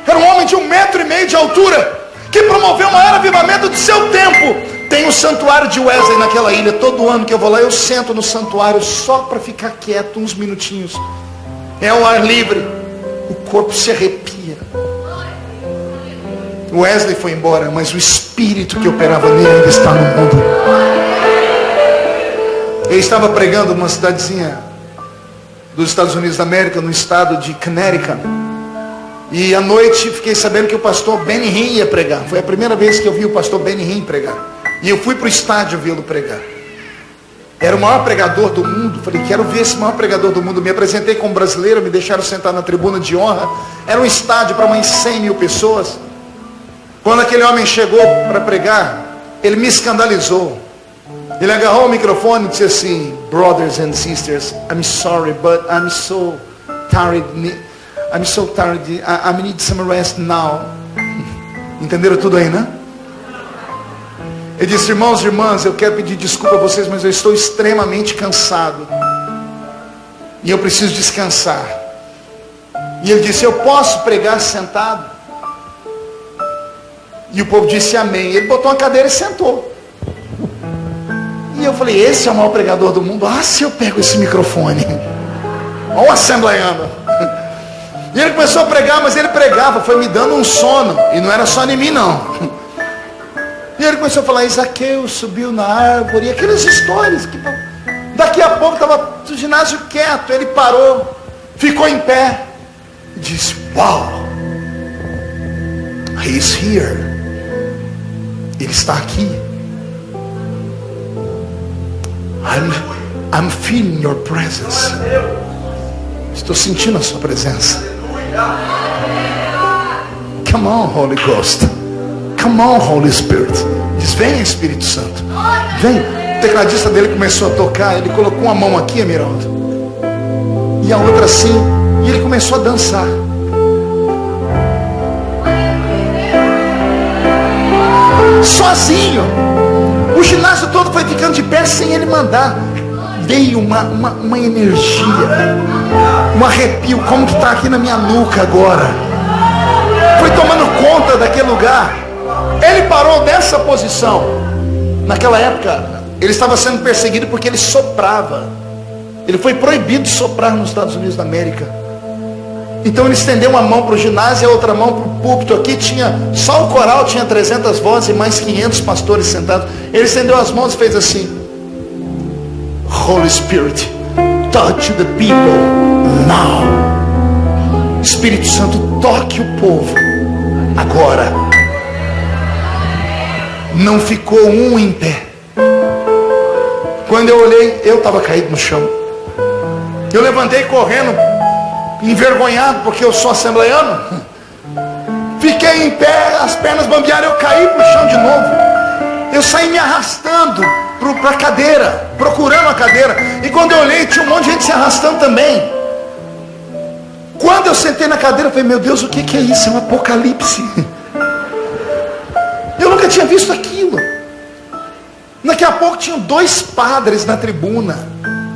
Era um homem de 1,5 metro de altura, que promoveu o maior avivamento do seu tempo. Tem o santuário de Wesley naquela ilha. Todo ano que eu vou lá, eu sento no santuário só para ficar quieto uns minutinhos. É o ar livre, o corpo se arrepia. Wesley foi embora, mas o espírito que operava nele ainda está no mundo. Eu estava pregando numa cidadezinha dos Estados Unidos da América, no estado de Connecticut, e à noite fiquei sabendo que o pastor Benny Hinn ia pregar. Foi a primeira vez que eu vi o pastor Benny Hinn pregar, e eu fui para o estádio vê-lo pregar. Era o maior pregador do mundo. Falei, quero ver esse maior pregador do mundo. Me apresentei como brasileiro, me deixaram sentar na tribuna de honra. Era um estádio para mais 100 mil pessoas. Quando aquele homem chegou para pregar, ele me escandalizou. Ele agarrou o microfone e disse assim: brothers and sisters, I'm sorry, but I'm so tired. I'm so tired. I need some rest now. Entenderam tudo aí, né? Ele disse: irmãos e irmãs, eu quero pedir desculpa a vocês, mas eu estou extremamente cansado e eu preciso descansar. E ele disse: eu posso pregar sentado? E o povo disse amém. Ele botou uma cadeira e sentou. E eu falei: esse é o maior pregador do mundo? Ah, se eu pego esse microfone. Olha o assembleiano. E ele começou a pregar, mas ele pregava, foi me dando um sono. E não era só em mim não. E ele começou a falar: Zaqueu subiu na árvore, e aquelas histórias que daqui a pouco estava o ginásio quieto. Ele parou, ficou em pé e disse: uau, he's here. Ele está aqui. I'm feeling your presence. Estou sentindo a sua presença. Come on, Holy Ghost. Come on, Holy Spirit. Diz: vem, Espírito Santo. Vem. O tecladista dele começou a tocar. Ele colocou uma mão aqui, Emeraldo, e a outra assim. E ele começou a dançar. Sozinho. O ginásio todo foi ficando de pé sem ele mandar. Veio uma energia, um arrepio, como que está aqui na minha nuca agora. Foi tomando conta daquele lugar. Ele parou nessa posição. Naquela época, ele estava sendo perseguido porque ele soprava. Ele foi proibido de soprar nos Estados Unidos da América. Então ele estendeu uma mão para o ginásio e a outra mão para o púlpito. Aqui tinha, só o coral tinha 300 vozes e mais 500 pastores sentados. Ele estendeu as mãos e fez assim: Holy Spirit, touch the people now. Espírito Santo, toque o povo agora. Não ficou um em pé. Quando eu olhei, eu estava caído no chão. Eu levantei correndo, envergonhado, porque eu sou assembleiano. Fiquei em pé, as pernas bambearam, eu caí para o chão de novo. Eu saí me arrastando para a cadeira, procurando a cadeira. E quando eu olhei, tinha um monte de gente se arrastando também. Quando eu sentei na cadeira, eu falei: meu Deus, o que é isso? É um apocalipse. Eu nunca tinha visto aquilo. Daqui a pouco tinham 2 padres na tribuna,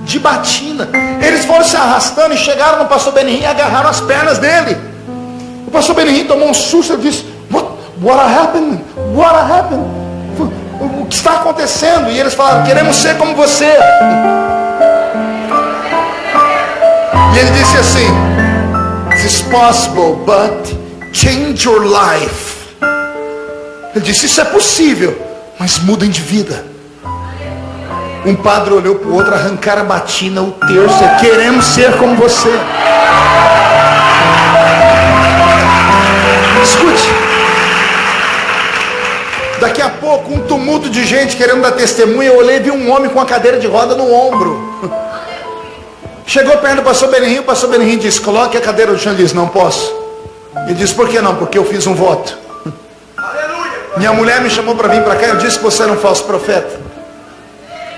de batina. Eles foram se arrastando e chegaram no pastor Benihim e agarraram as pernas dele. O pastor Benihim tomou um susto e disse: What happened? What happened? O que está acontecendo? E eles falaram: queremos ser como você. E ele disse assim: This is possible, but change your life. Ele disse: isso é possível, mas mudem de vida. Um padre olhou para o outro, arrancaram a batina, o terço: queremos ser como você. Escute. Daqui a pouco, um tumulto de gente querendo dar testemunha. Eu olhei e vi um homem com a cadeira de roda no ombro. Chegou perto do pastor Benihim. O pastor Benihim disse: coloque a cadeira no chão. Ele disse: não posso. Ele disse: por que não? Porque eu fiz um voto. Minha mulher me chamou para vir para cá. Eu disse que você era um falso profeta.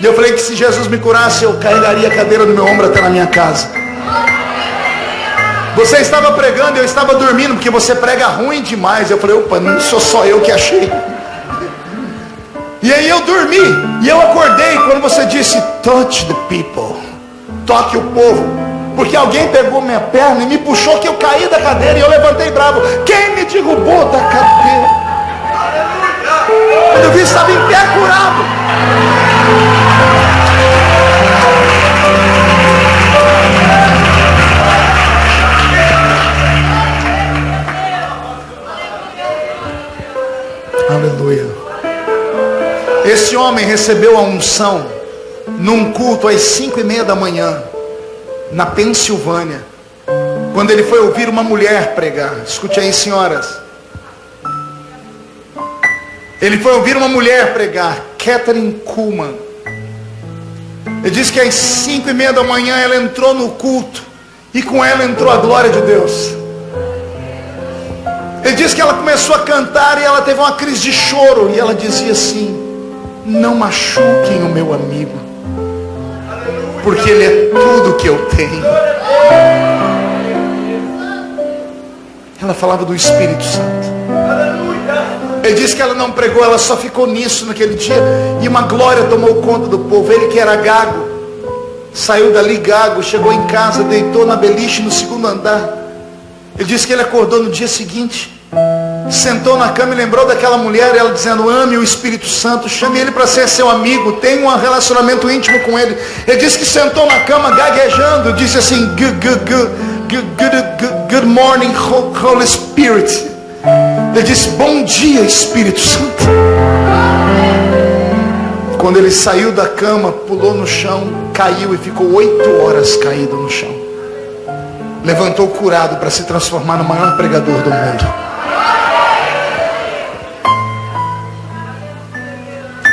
E eu falei que se Jesus me curasse, eu carregaria a cadeira no meu ombro até na minha casa. Você estava pregando e eu estava dormindo, porque você prega ruim demais. Eu falei: opa, não sou só eu que achei. E aí eu dormi. E eu acordei quando você disse: touch the people. Toque o povo. Porque alguém pegou minha perna e me puxou, que eu caí da cadeira. E eu levantei bravo: quem me derrubou da cadeira? Quando eu vi, estava em pé, curado. Aleluia. Esse homem recebeu a unção num culto às 5:30 da manhã, na Pensilvânia, quando ele foi ouvir uma mulher pregar. Escute aí, senhoras. Ele foi ouvir uma mulher pregar, Kathryn Kuhlman. Ele diz que às 5:30 da manhã ela entrou no culto, e com ela entrou a glória de Deus. Ele diz que ela começou a cantar e ela teve uma crise de choro. E ela dizia assim: não machuquem o meu amigo, porque ele é tudo que eu tenho. Ela falava do Espírito Santo. Ele disse que ela não pregou, ela só ficou nisso naquele dia. E uma glória tomou conta do povo. Ele, que era gago, saiu dali gago, chegou em casa, deitou na beliche no 2º andar. Ele disse que ele acordou no dia seguinte, sentou na cama e lembrou daquela mulher, ela dizendo: ame o Espírito Santo, chame ele para ser seu amigo, tenha um relacionamento íntimo com ele. Ele disse que sentou na cama gaguejando, disse assim: good morning, Holy Spirit. Ele disse: bom dia, Espírito Santo. Quando ele saiu da cama, pulou no chão, caiu e ficou 8 horas caído no chão. Levantou curado para se transformar no maior pregador do mundo.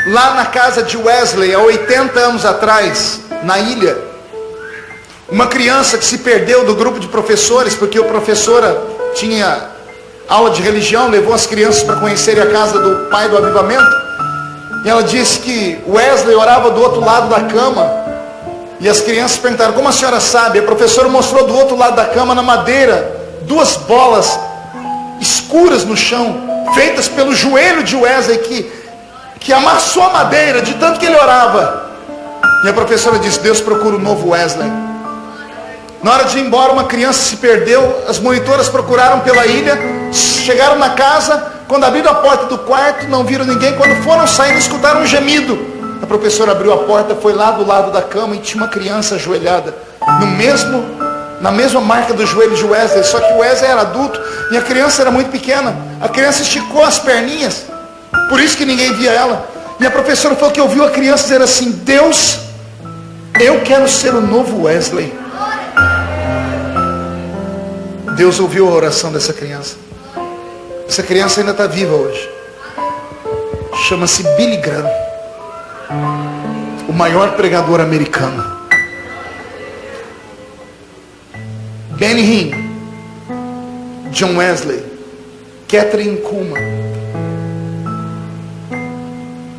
Lá na casa de Wesley, há 80 anos atrás, na ilha, uma criança que se perdeu do grupo de professores, porque a professora tinha aula de religião, levou as crianças para conhecerem a casa do pai do avivamento. E ela disse que Wesley orava do outro lado da cama. E as crianças perguntaram: como a senhora sabe? A professora mostrou do outro lado da cama, na madeira, 2 bolas escuras no chão, feitas pelo joelho de Wesley, que amassou a madeira de tanto que ele orava. E a professora disse: Deus procura um novo Wesley. Na hora de ir embora, uma criança se perdeu. As monitoras procuraram pela ilha, chegaram na casa. Quando abriram a porta do quarto, não viram ninguém. Quando foram saindo, escutaram um gemido. A professora abriu a porta, foi lá do lado da cama e tinha uma criança ajoelhada no mesmo na mesma marca do joelho de Wesley, só que o Wesley era adulto e a criança era muito pequena. A criança esticou as perninhas, por isso que ninguém via ela. E a professora falou que ouviu a criança dizer assim: Deus, eu quero ser o novo Wesley. Deus ouviu a oração dessa criança. Essa criança ainda está viva hoje. Chama-se Billy Graham, o maior pregador americano. Benny Hinn, John Wesley, Catherine Kuhlman,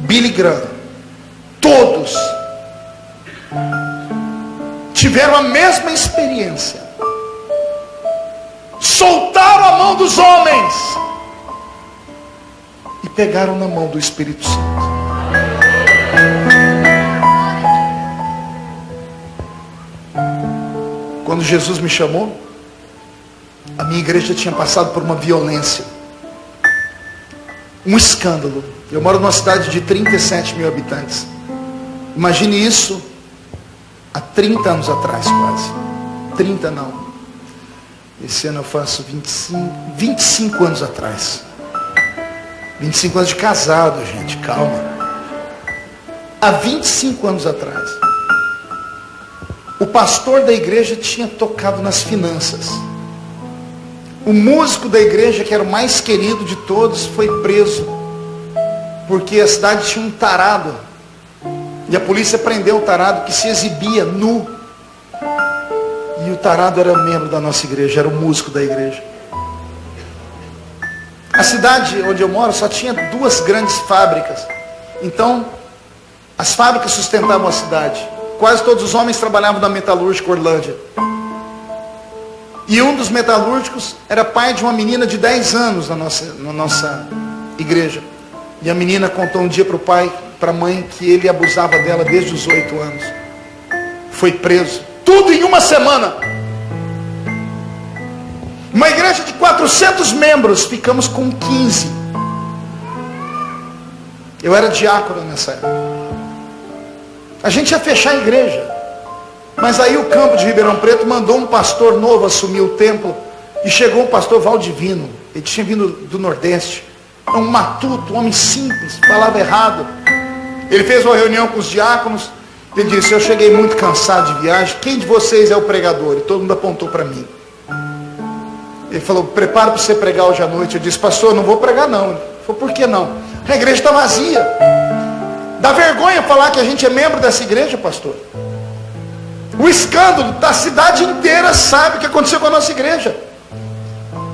Billy Graham, todos tiveram a mesma experiência. Soltaram a mão dos homens e pegaram na mão do Espírito Santo. Quando Jesus me chamou, a minha igreja tinha passado por uma violência, um escândalo. Eu moro numa cidade de 37 mil habitantes. Imagine isso há 30 anos atrás, quase. 30 não. Esse ano eu faço 25 anos atrás. 25 anos de casado, gente, calma. Há 25 anos atrás, o pastor da igreja tinha tocado nas finanças. O músico da igreja, que era o mais querido de todos, foi preso, porque a cidade tinha um tarado, e a polícia prendeu o tarado que se exibia nu. E o tarado era membro da nossa igreja, era o músico da igreja. A cidade onde eu moro só tinha 2 grandes fábricas. Então, as fábricas sustentavam a cidade. Quase todos os homens trabalhavam na metalúrgica Orlândia. E um dos metalúrgicos era pai de uma menina de 10 anos na nossa igreja. E a menina contou um dia para o pai, para a mãe, que ele abusava dela desde os 8 anos. Foi preso. Tudo em uma semana. Uma igreja de 400 membros, ficamos com 15. Eu era diácono nessa época. A gente ia fechar a igreja. Mas aí o campo de Ribeirão Preto mandou um pastor novo assumir o templo. E chegou um pastor Valdivino. Ele tinha vindo do Nordeste. É um matuto, um homem simples, falava errado. Ele fez uma reunião com os diáconos. Ele disse: eu cheguei muito cansado de viagem. Quem de vocês é o pregador? E todo mundo apontou para mim. Ele falou: prepara para você pregar hoje à noite. Eu disse: pastor, não vou pregar não. Ele falou: por que não? A igreja está vazia. Dá vergonha falar que a gente é membro dessa igreja, pastor. O escândalo da cidade inteira sabe o que aconteceu com a nossa igreja.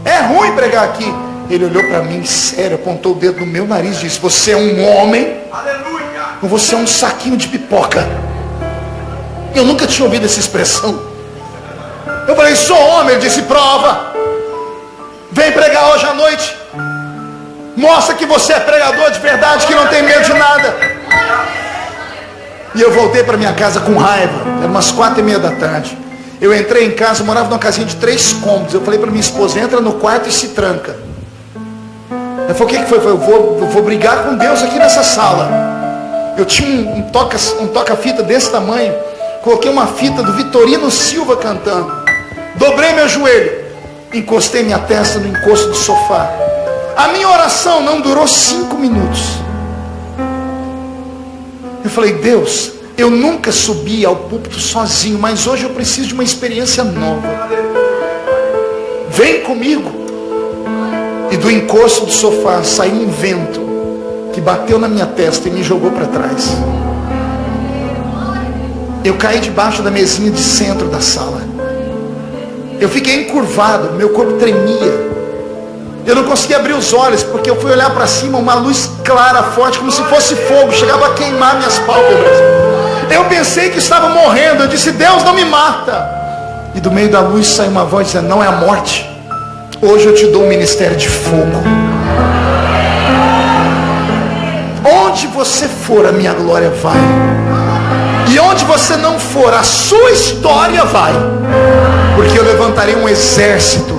É ruim pregar aqui. Ele olhou para mim sério, apontou o dedo no meu nariz e disse: você é um homem, ou você é um saquinho de pipoca? Eu nunca tinha ouvido essa expressão. Eu falei: sou homem. Ele disse: prova. Vem pregar hoje à noite. Mostra que você é pregador de verdade, que não tem medo de nada. E eu voltei para minha casa com raiva. Era umas 4:30 da tarde. Eu entrei em casa, eu morava numa casinha de 3 cômodos. Eu falei para minha esposa: entra no quarto e se tranca. Ela falou: o que foi? Eu vou brigar com Deus aqui nessa sala. Eu tinha um toca-fita desse tamanho. Coloquei uma fita do Vitorino Silva cantando. Dobrei meu joelho. Encostei minha testa no encosto do sofá. A minha oração não durou 5 minutos. Eu falei: Deus, eu nunca subi ao púlpito sozinho, mas hoje eu preciso de uma experiência nova. Vem comigo. E do encosto do sofá saiu um vento que bateu na minha testa e me jogou para trás. Eu caí debaixo da mesinha de centro da sala. Eu fiquei encurvado, meu corpo tremia. Eu não conseguia abrir os olhos, porque eu fui olhar para cima, uma luz clara, forte, como se fosse fogo, chegava a queimar minhas pálpebras. Eu pensei que estava morrendo. Eu disse: Deus, não me mata. E do meio da luz saiu uma voz dizendo: não é a morte. Hoje eu te dou um ministério de fogo. Onde você for, a minha glória vai. E onde você não for, a sua história vai. Porque eu levantarei um exército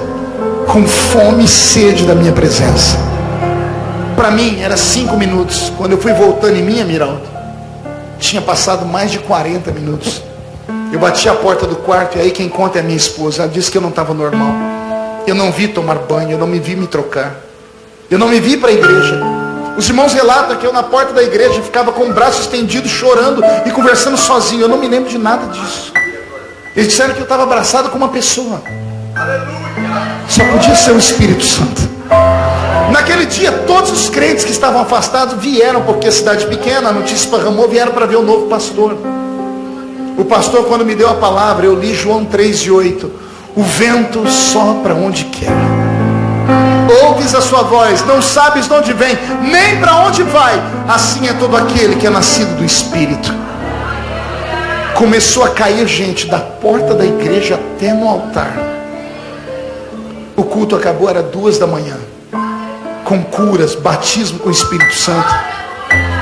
com fome e sede da minha presença. Para mim era 5 minutos. Quando eu fui voltando em mim, Miraldo, tinha passado mais de 40 minutos. Eu bati a porta do quarto e aí quem conta é a minha esposa. Ela disse que eu não estava normal. Eu não vi tomar banho, eu não me vi me trocar. Eu não me vi para a igreja. Os irmãos relatam que eu na porta da igreja ficava com o braço estendido, chorando e conversando sozinho. Eu não me lembro de nada disso. Eles disseram que eu estava abraçado com uma pessoa. Só podia ser o Espírito Santo. Naquele dia, todos os crentes que estavam afastados vieram, porque a cidade pequena, a notícia esparramou, vieram para ver o novo pastor. O pastor, quando me deu a palavra, eu li João 3:8. O vento sopra onde quer. Ouves a sua voz, não sabes de onde vem, nem para onde vai. Assim é todo aquele que é nascido do Espírito. Começou a cair gente da porta da igreja até no altar. O culto acabou, era 2 da manhã. Com curas, batismo com o Espírito Santo.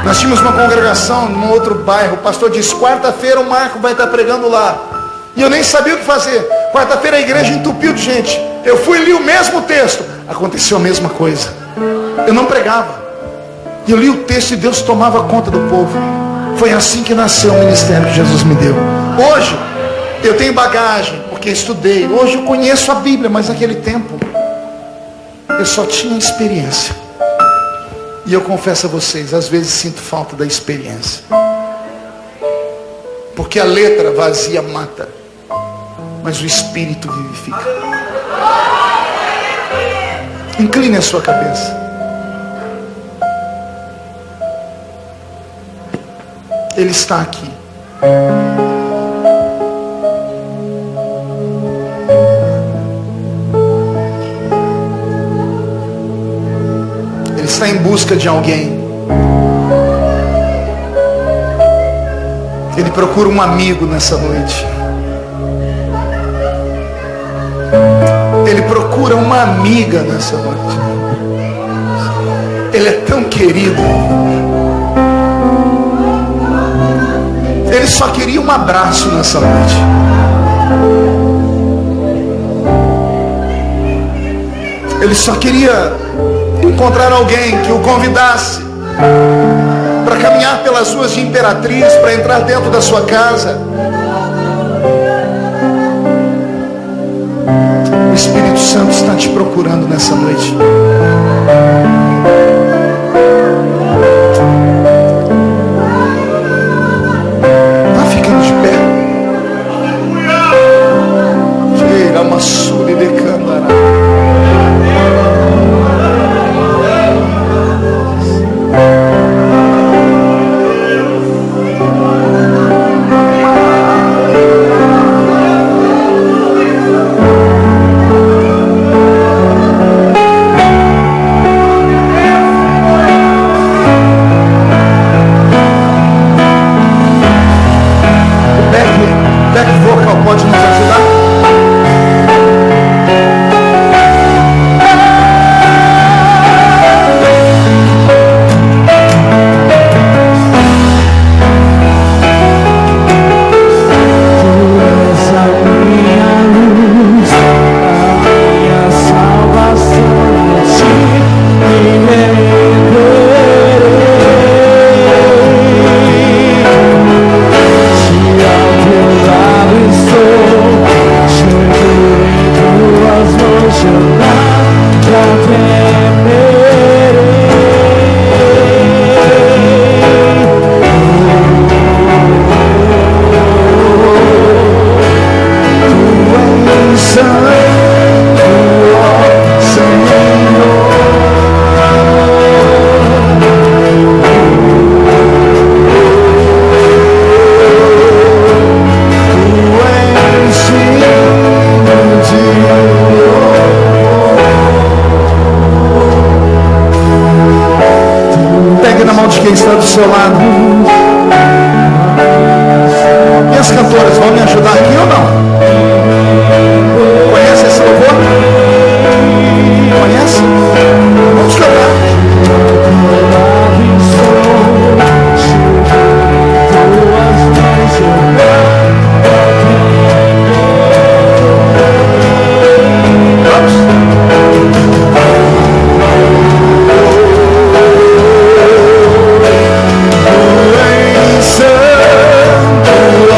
Nós tínhamos uma congregação num outro bairro. O pastor disse, quarta-feira o Marco vai estar pregando lá. E eu nem sabia o que fazer. Quarta-feira a igreja entupiu de gente. Eu fui e li o mesmo texto. Aconteceu a mesma coisa. Eu não pregava. Eu li o texto e Deus tomava conta do povo. Foi assim que nasceu o ministério que Jesus me deu. Hoje, eu tenho bagagem, porque estudei. Hoje eu conheço a Bíblia, mas naquele tempo, eu só tinha experiência. E eu confesso a vocês, às vezes sinto falta da experiência. Porque a letra vazia mata, mas o Espírito vivifica. Incline a sua cabeça. Ele está aqui. Ele está em busca de alguém. Ele procura um amigo nessa noite. Ele procura uma amiga nessa noite. Ele é tão querido. Ele só queria um abraço nessa noite. Ele só queria encontrar alguém que o convidasse para caminhar pelas ruas de Imperatriz, para entrar dentro da sua casa. O Espírito Santo está te procurando nessa noite. Está ficando de pé. Cheira uma suri de câmara. Pode nos ajudar? Quem está do seu lado? E as cantoras vão me ajudar aqui ou não? Conhece esse louvor? Conhece? Vamos cantar. Santo, ó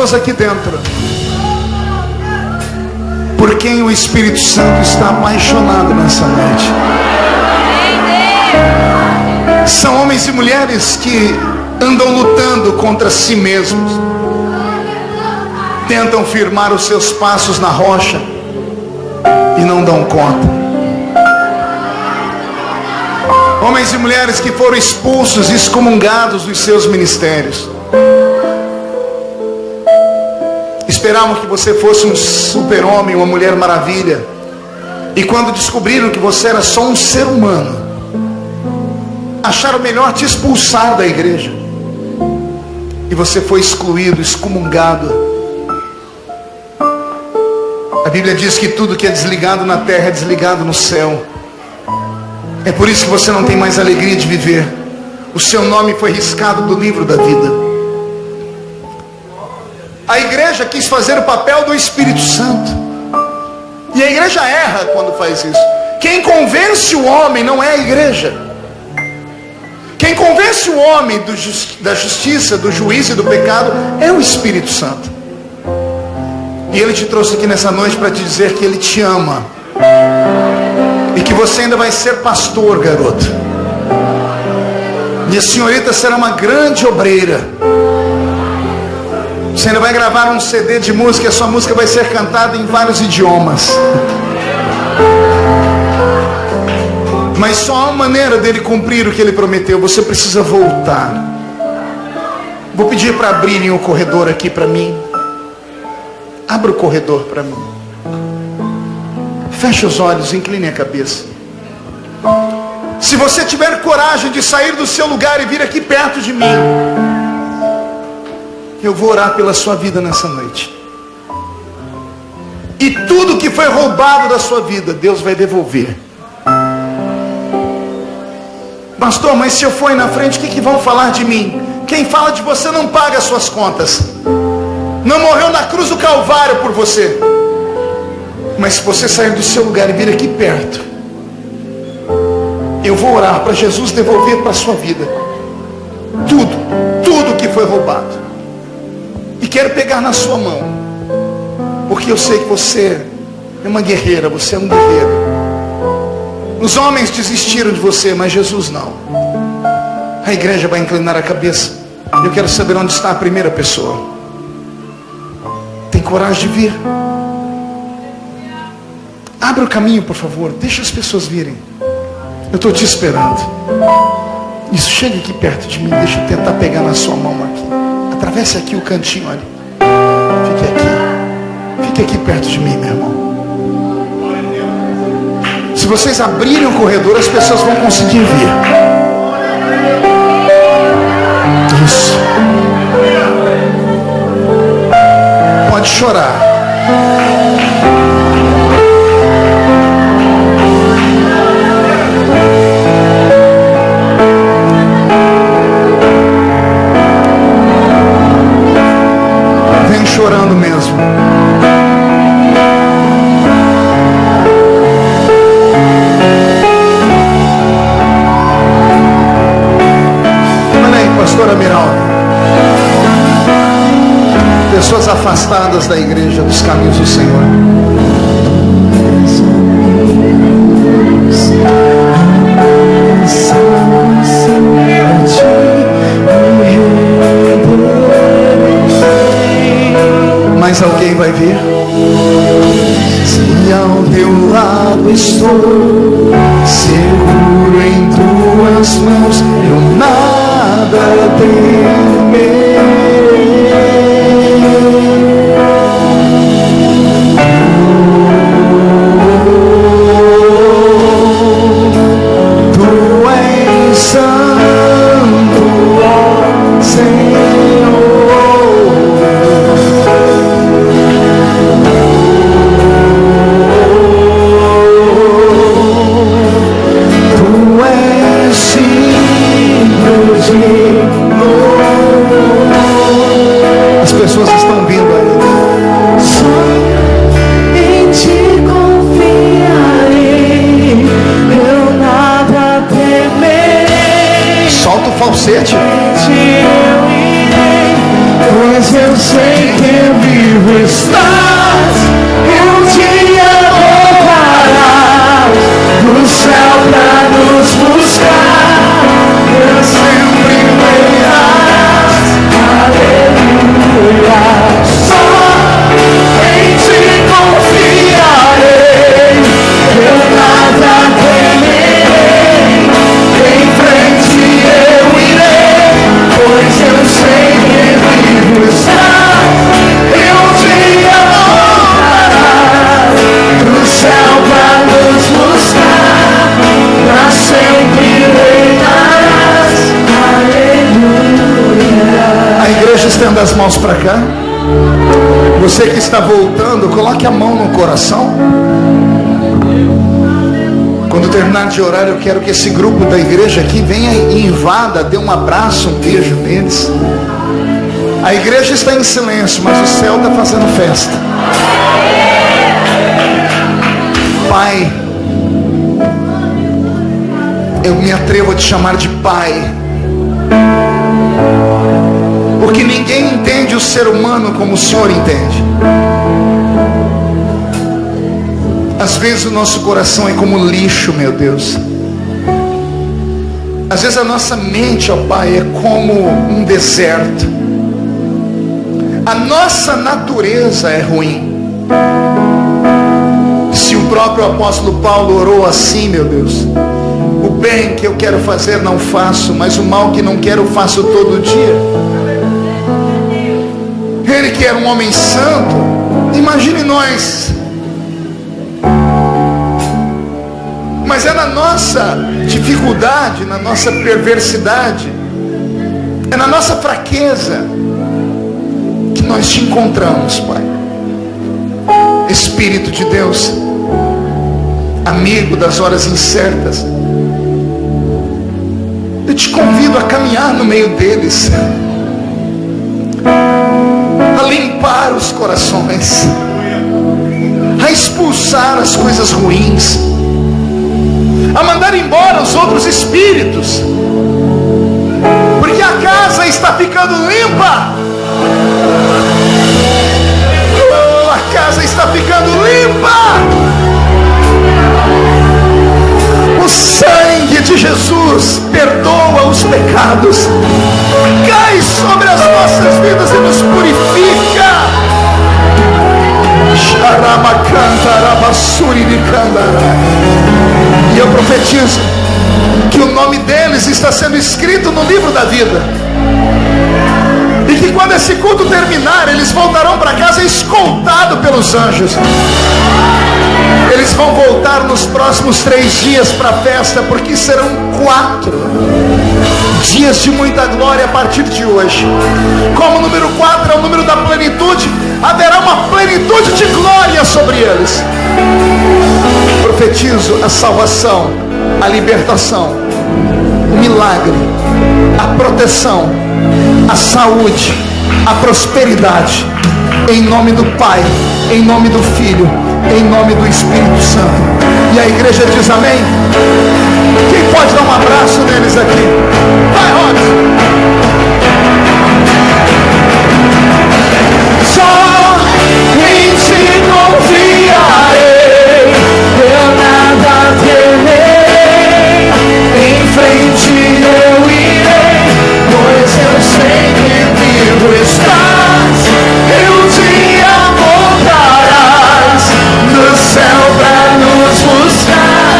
pessoas aqui dentro por quem o Espírito Santo está apaixonado nessa noite. São homens e mulheres que andam lutando contra si mesmos, tentam firmar os seus passos na rocha e não dão conta. Homens e mulheres que foram expulsos, excomungados dos seus ministérios. Esperavam que você fosse um super-homem, uma mulher maravilha, e quando descobriram que você era só um ser humano, acharam melhor te expulsar da igreja. E você foi excluído, excomungado. A Bíblia diz que tudo que é desligado na terra é desligado no céu. É por isso que você não tem mais alegria de viver. O seu nome foi riscado do livro da vida. A igreja quis fazer o papel do Espírito Santo. E a igreja erra quando faz isso. Quem convence o homem não é a igreja. Quem convence o homem da justiça, do juízo e do pecado é o Espírito Santo. E Ele te trouxe aqui nessa noite para te dizer que Ele te ama. E que você ainda vai ser pastor, garoto. E a senhorita será uma grande obreira. Você ainda vai gravar um CD de música e a sua música vai ser cantada em vários idiomas. Mas só há uma maneira dele cumprir o que ele prometeu. Você precisa voltar. Vou pedir para abrirem o corredor aqui para mim. Abra o corredor para mim. Feche os olhos, incline a cabeça. Se você tiver coragem de sair do seu lugar e vir aqui perto de mim, eu vou orar pela sua vida nessa noite. E tudo que foi roubado da sua vida, Deus vai devolver. Pastor, mas se eu for aí na frente, o que vão falar de mim? Quem fala de você não paga as suas contas. Não morreu na cruz do Calvário por você. Mas se você sair do seu lugar e vir aqui perto, eu vou orar para Jesus devolver para a sua vida tudo que foi roubado. E quero pegar na sua mão, porque eu sei que você é uma guerreira, você é um guerreiro. Os homens desistiram de você, mas Jesus não. A igreja vai inclinar a cabeça. Eu quero saber onde está a primeira pessoa. Tem coragem de vir? Abre o caminho, por favor. Deixa as pessoas virem. Eu estou te esperando. Isso, chega aqui perto de mim. Deixa eu tentar pegar na sua mão aqui. Atravesse aqui o cantinho, olha. Fique aqui. Fique aqui perto de mim, meu irmão. Se vocês abrirem o corredor, as pessoas vão conseguir vir. Isso. Pode chorar. Vem chorando mesmo. Pastor Amiral, pessoas afastadas da igreja, dos caminhos do Senhor. Mas alguém vai vir. Se ao teu lado estou, seguro em tuas mãos, eu nada temerei. Tu és santo, ó Senhor. Tu és digno de glória. mãos para cá. Você que está voltando, coloque a mão no coração. Quando terminar de orar, eu quero que esse grupo da igreja aqui venha e invada, dê um abraço, um beijo neles. A igreja está em silêncio, mas o céu está fazendo festa. Pai, eu me atrevo a te chamar de Pai, porque ninguém entende o ser humano como o Senhor entende. Às vezes o nosso coração é como lixo, meu Deus. Às vezes a nossa mente, ó Pai, é como um deserto. A nossa natureza é ruim. Se o próprio apóstolo Paulo orou assim, meu Deus: o bem que eu quero fazer não faço, mas o mal que não quero faço todo dia. Ele que era um homem santo, imagine nós. Mas é na nossa dificuldade, na nossa perversidade, é na nossa fraqueza que nós te encontramos, Pai. Espírito de Deus, amigo das horas incertas, eu te convido a caminhar no meio deles, a limpar os corações, a expulsar as coisas ruins, a mandar embora os outros espíritos, porque a casa está ficando limpa. Oh, a casa está ficando limpa. O sangue de Jesus perdoa os pecados, cai sobre as nossas vidas e nos purifica. E eu profetizo que o nome deles está sendo escrito no livro da vida, e que quando esse culto terminar, eles voltarão para casa escoltados pelos anjos. Eles vão voltar nos próximos 3 dias para a festa, porque serão 4 dias de muita glória a partir de hoje. Como o número 4 é o número da plenitude, haverá uma plenitude de glória sobre eles. Profetizo a salvação, a libertação, o milagre, a proteção, a saúde, a prosperidade, em nome do Pai, em nome do Filho, em nome do Espírito Santo. E a igreja diz amém. Quem pode dar um abraço neles aqui? Vai, Rod. Só em ti confiarei, eu nada temerei, em frente eu irei, pois eu sei que vivo estás, e um dia voltarás do céu pra nos buscar,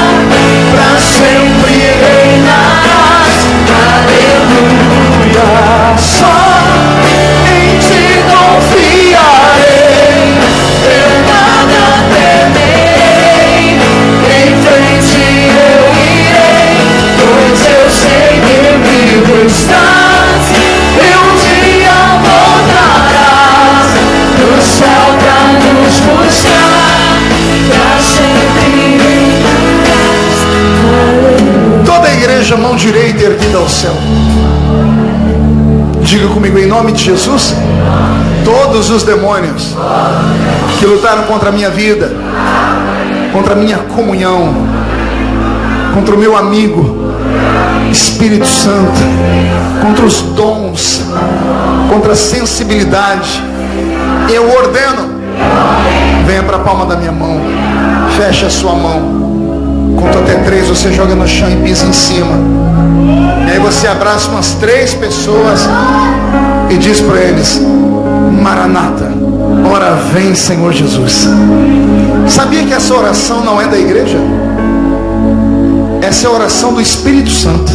pra sempre reinarás, aleluia. Só em ti confiarei, eu nada temerei, em frente eu irei, pois eu sei que vivo estás, e um dia voltarás do céu pra nos buscar, pra sempre reinarás. Toda a igreja, mão direita erguida ao céu. Diga comigo, em nome de Jesus: todos os demônios que lutaram contra a minha vida, contra a minha comunhão, contra o meu amigo Espírito Santo, contra os dons, contra a sensibilidade, eu ordeno, venha para a palma da minha mão, feche a sua mão, conto até 3, você joga no chão e pisa em cima. E aí você abraça umas 3 pessoas e diz para eles: Maranata, ora vem Senhor Jesus. Sabia que essa oração não é da igreja? Essa é a oração do Espírito Santo.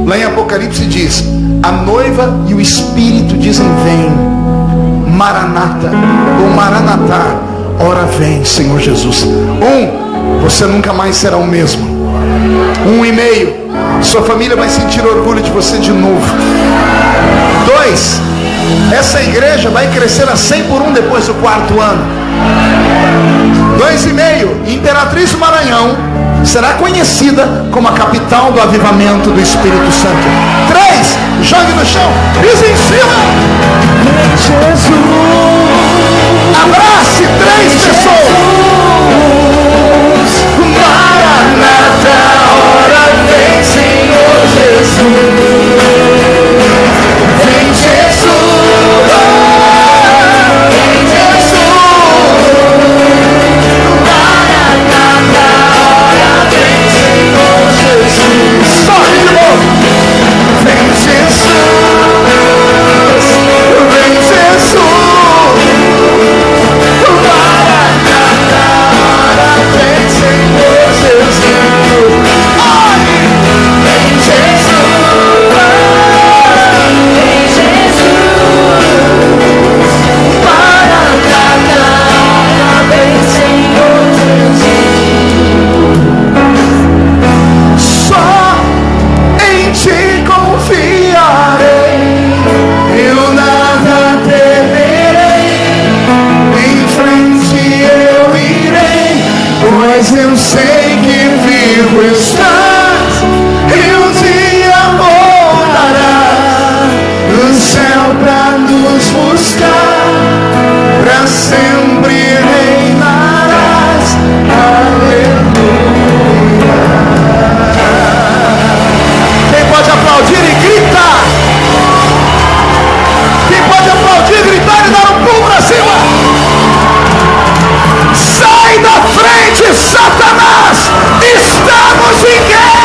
Lá em Apocalipse diz: a noiva e o Espírito dizem vem. Maranata, ou Maranatá, ora vem Senhor Jesus. Você nunca mais será o mesmo. 1,5, sua família vai sentir orgulho de você de novo. 2, Essa igreja vai crescer a 100 por 1 depois do 4º ano. 2,5. Imperatriz do Maranhão será conhecida como a capital do avivamento do Espírito Santo. 3. Jogue no chão, pise em cima. Abrace 3 pessoas. Maranata, hora vem, Senhor Jesus. Vem Jesus, vem Jesus. Maranata, hora vem, Senhor Jesus. Sobe de novo. Vem Jesus, vem Jesus. Maranata, hora vem, Senhor Jesus. Ai, vem Jesus, vem Jesus. Maranata, hora vem, Senhor Jesus. Só em ti confiarei, eu nada temerei, em frente eu irei, pois eu sei que vivo estás, e um dia voltarás do céu pra nos buscar, pra sempre reinarás. Aleluia. Quem pode aplaudir e gritar? Quem pode aplaudir, gritar e dar um pulo pra cima? Sai da frente, Satanás! Estamos em guerra!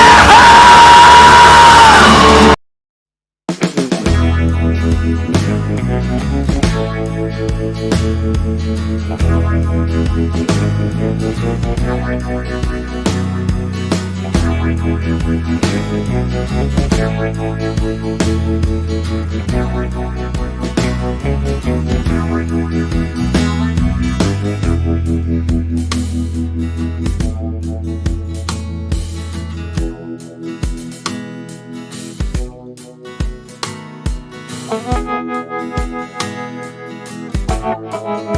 Thank you.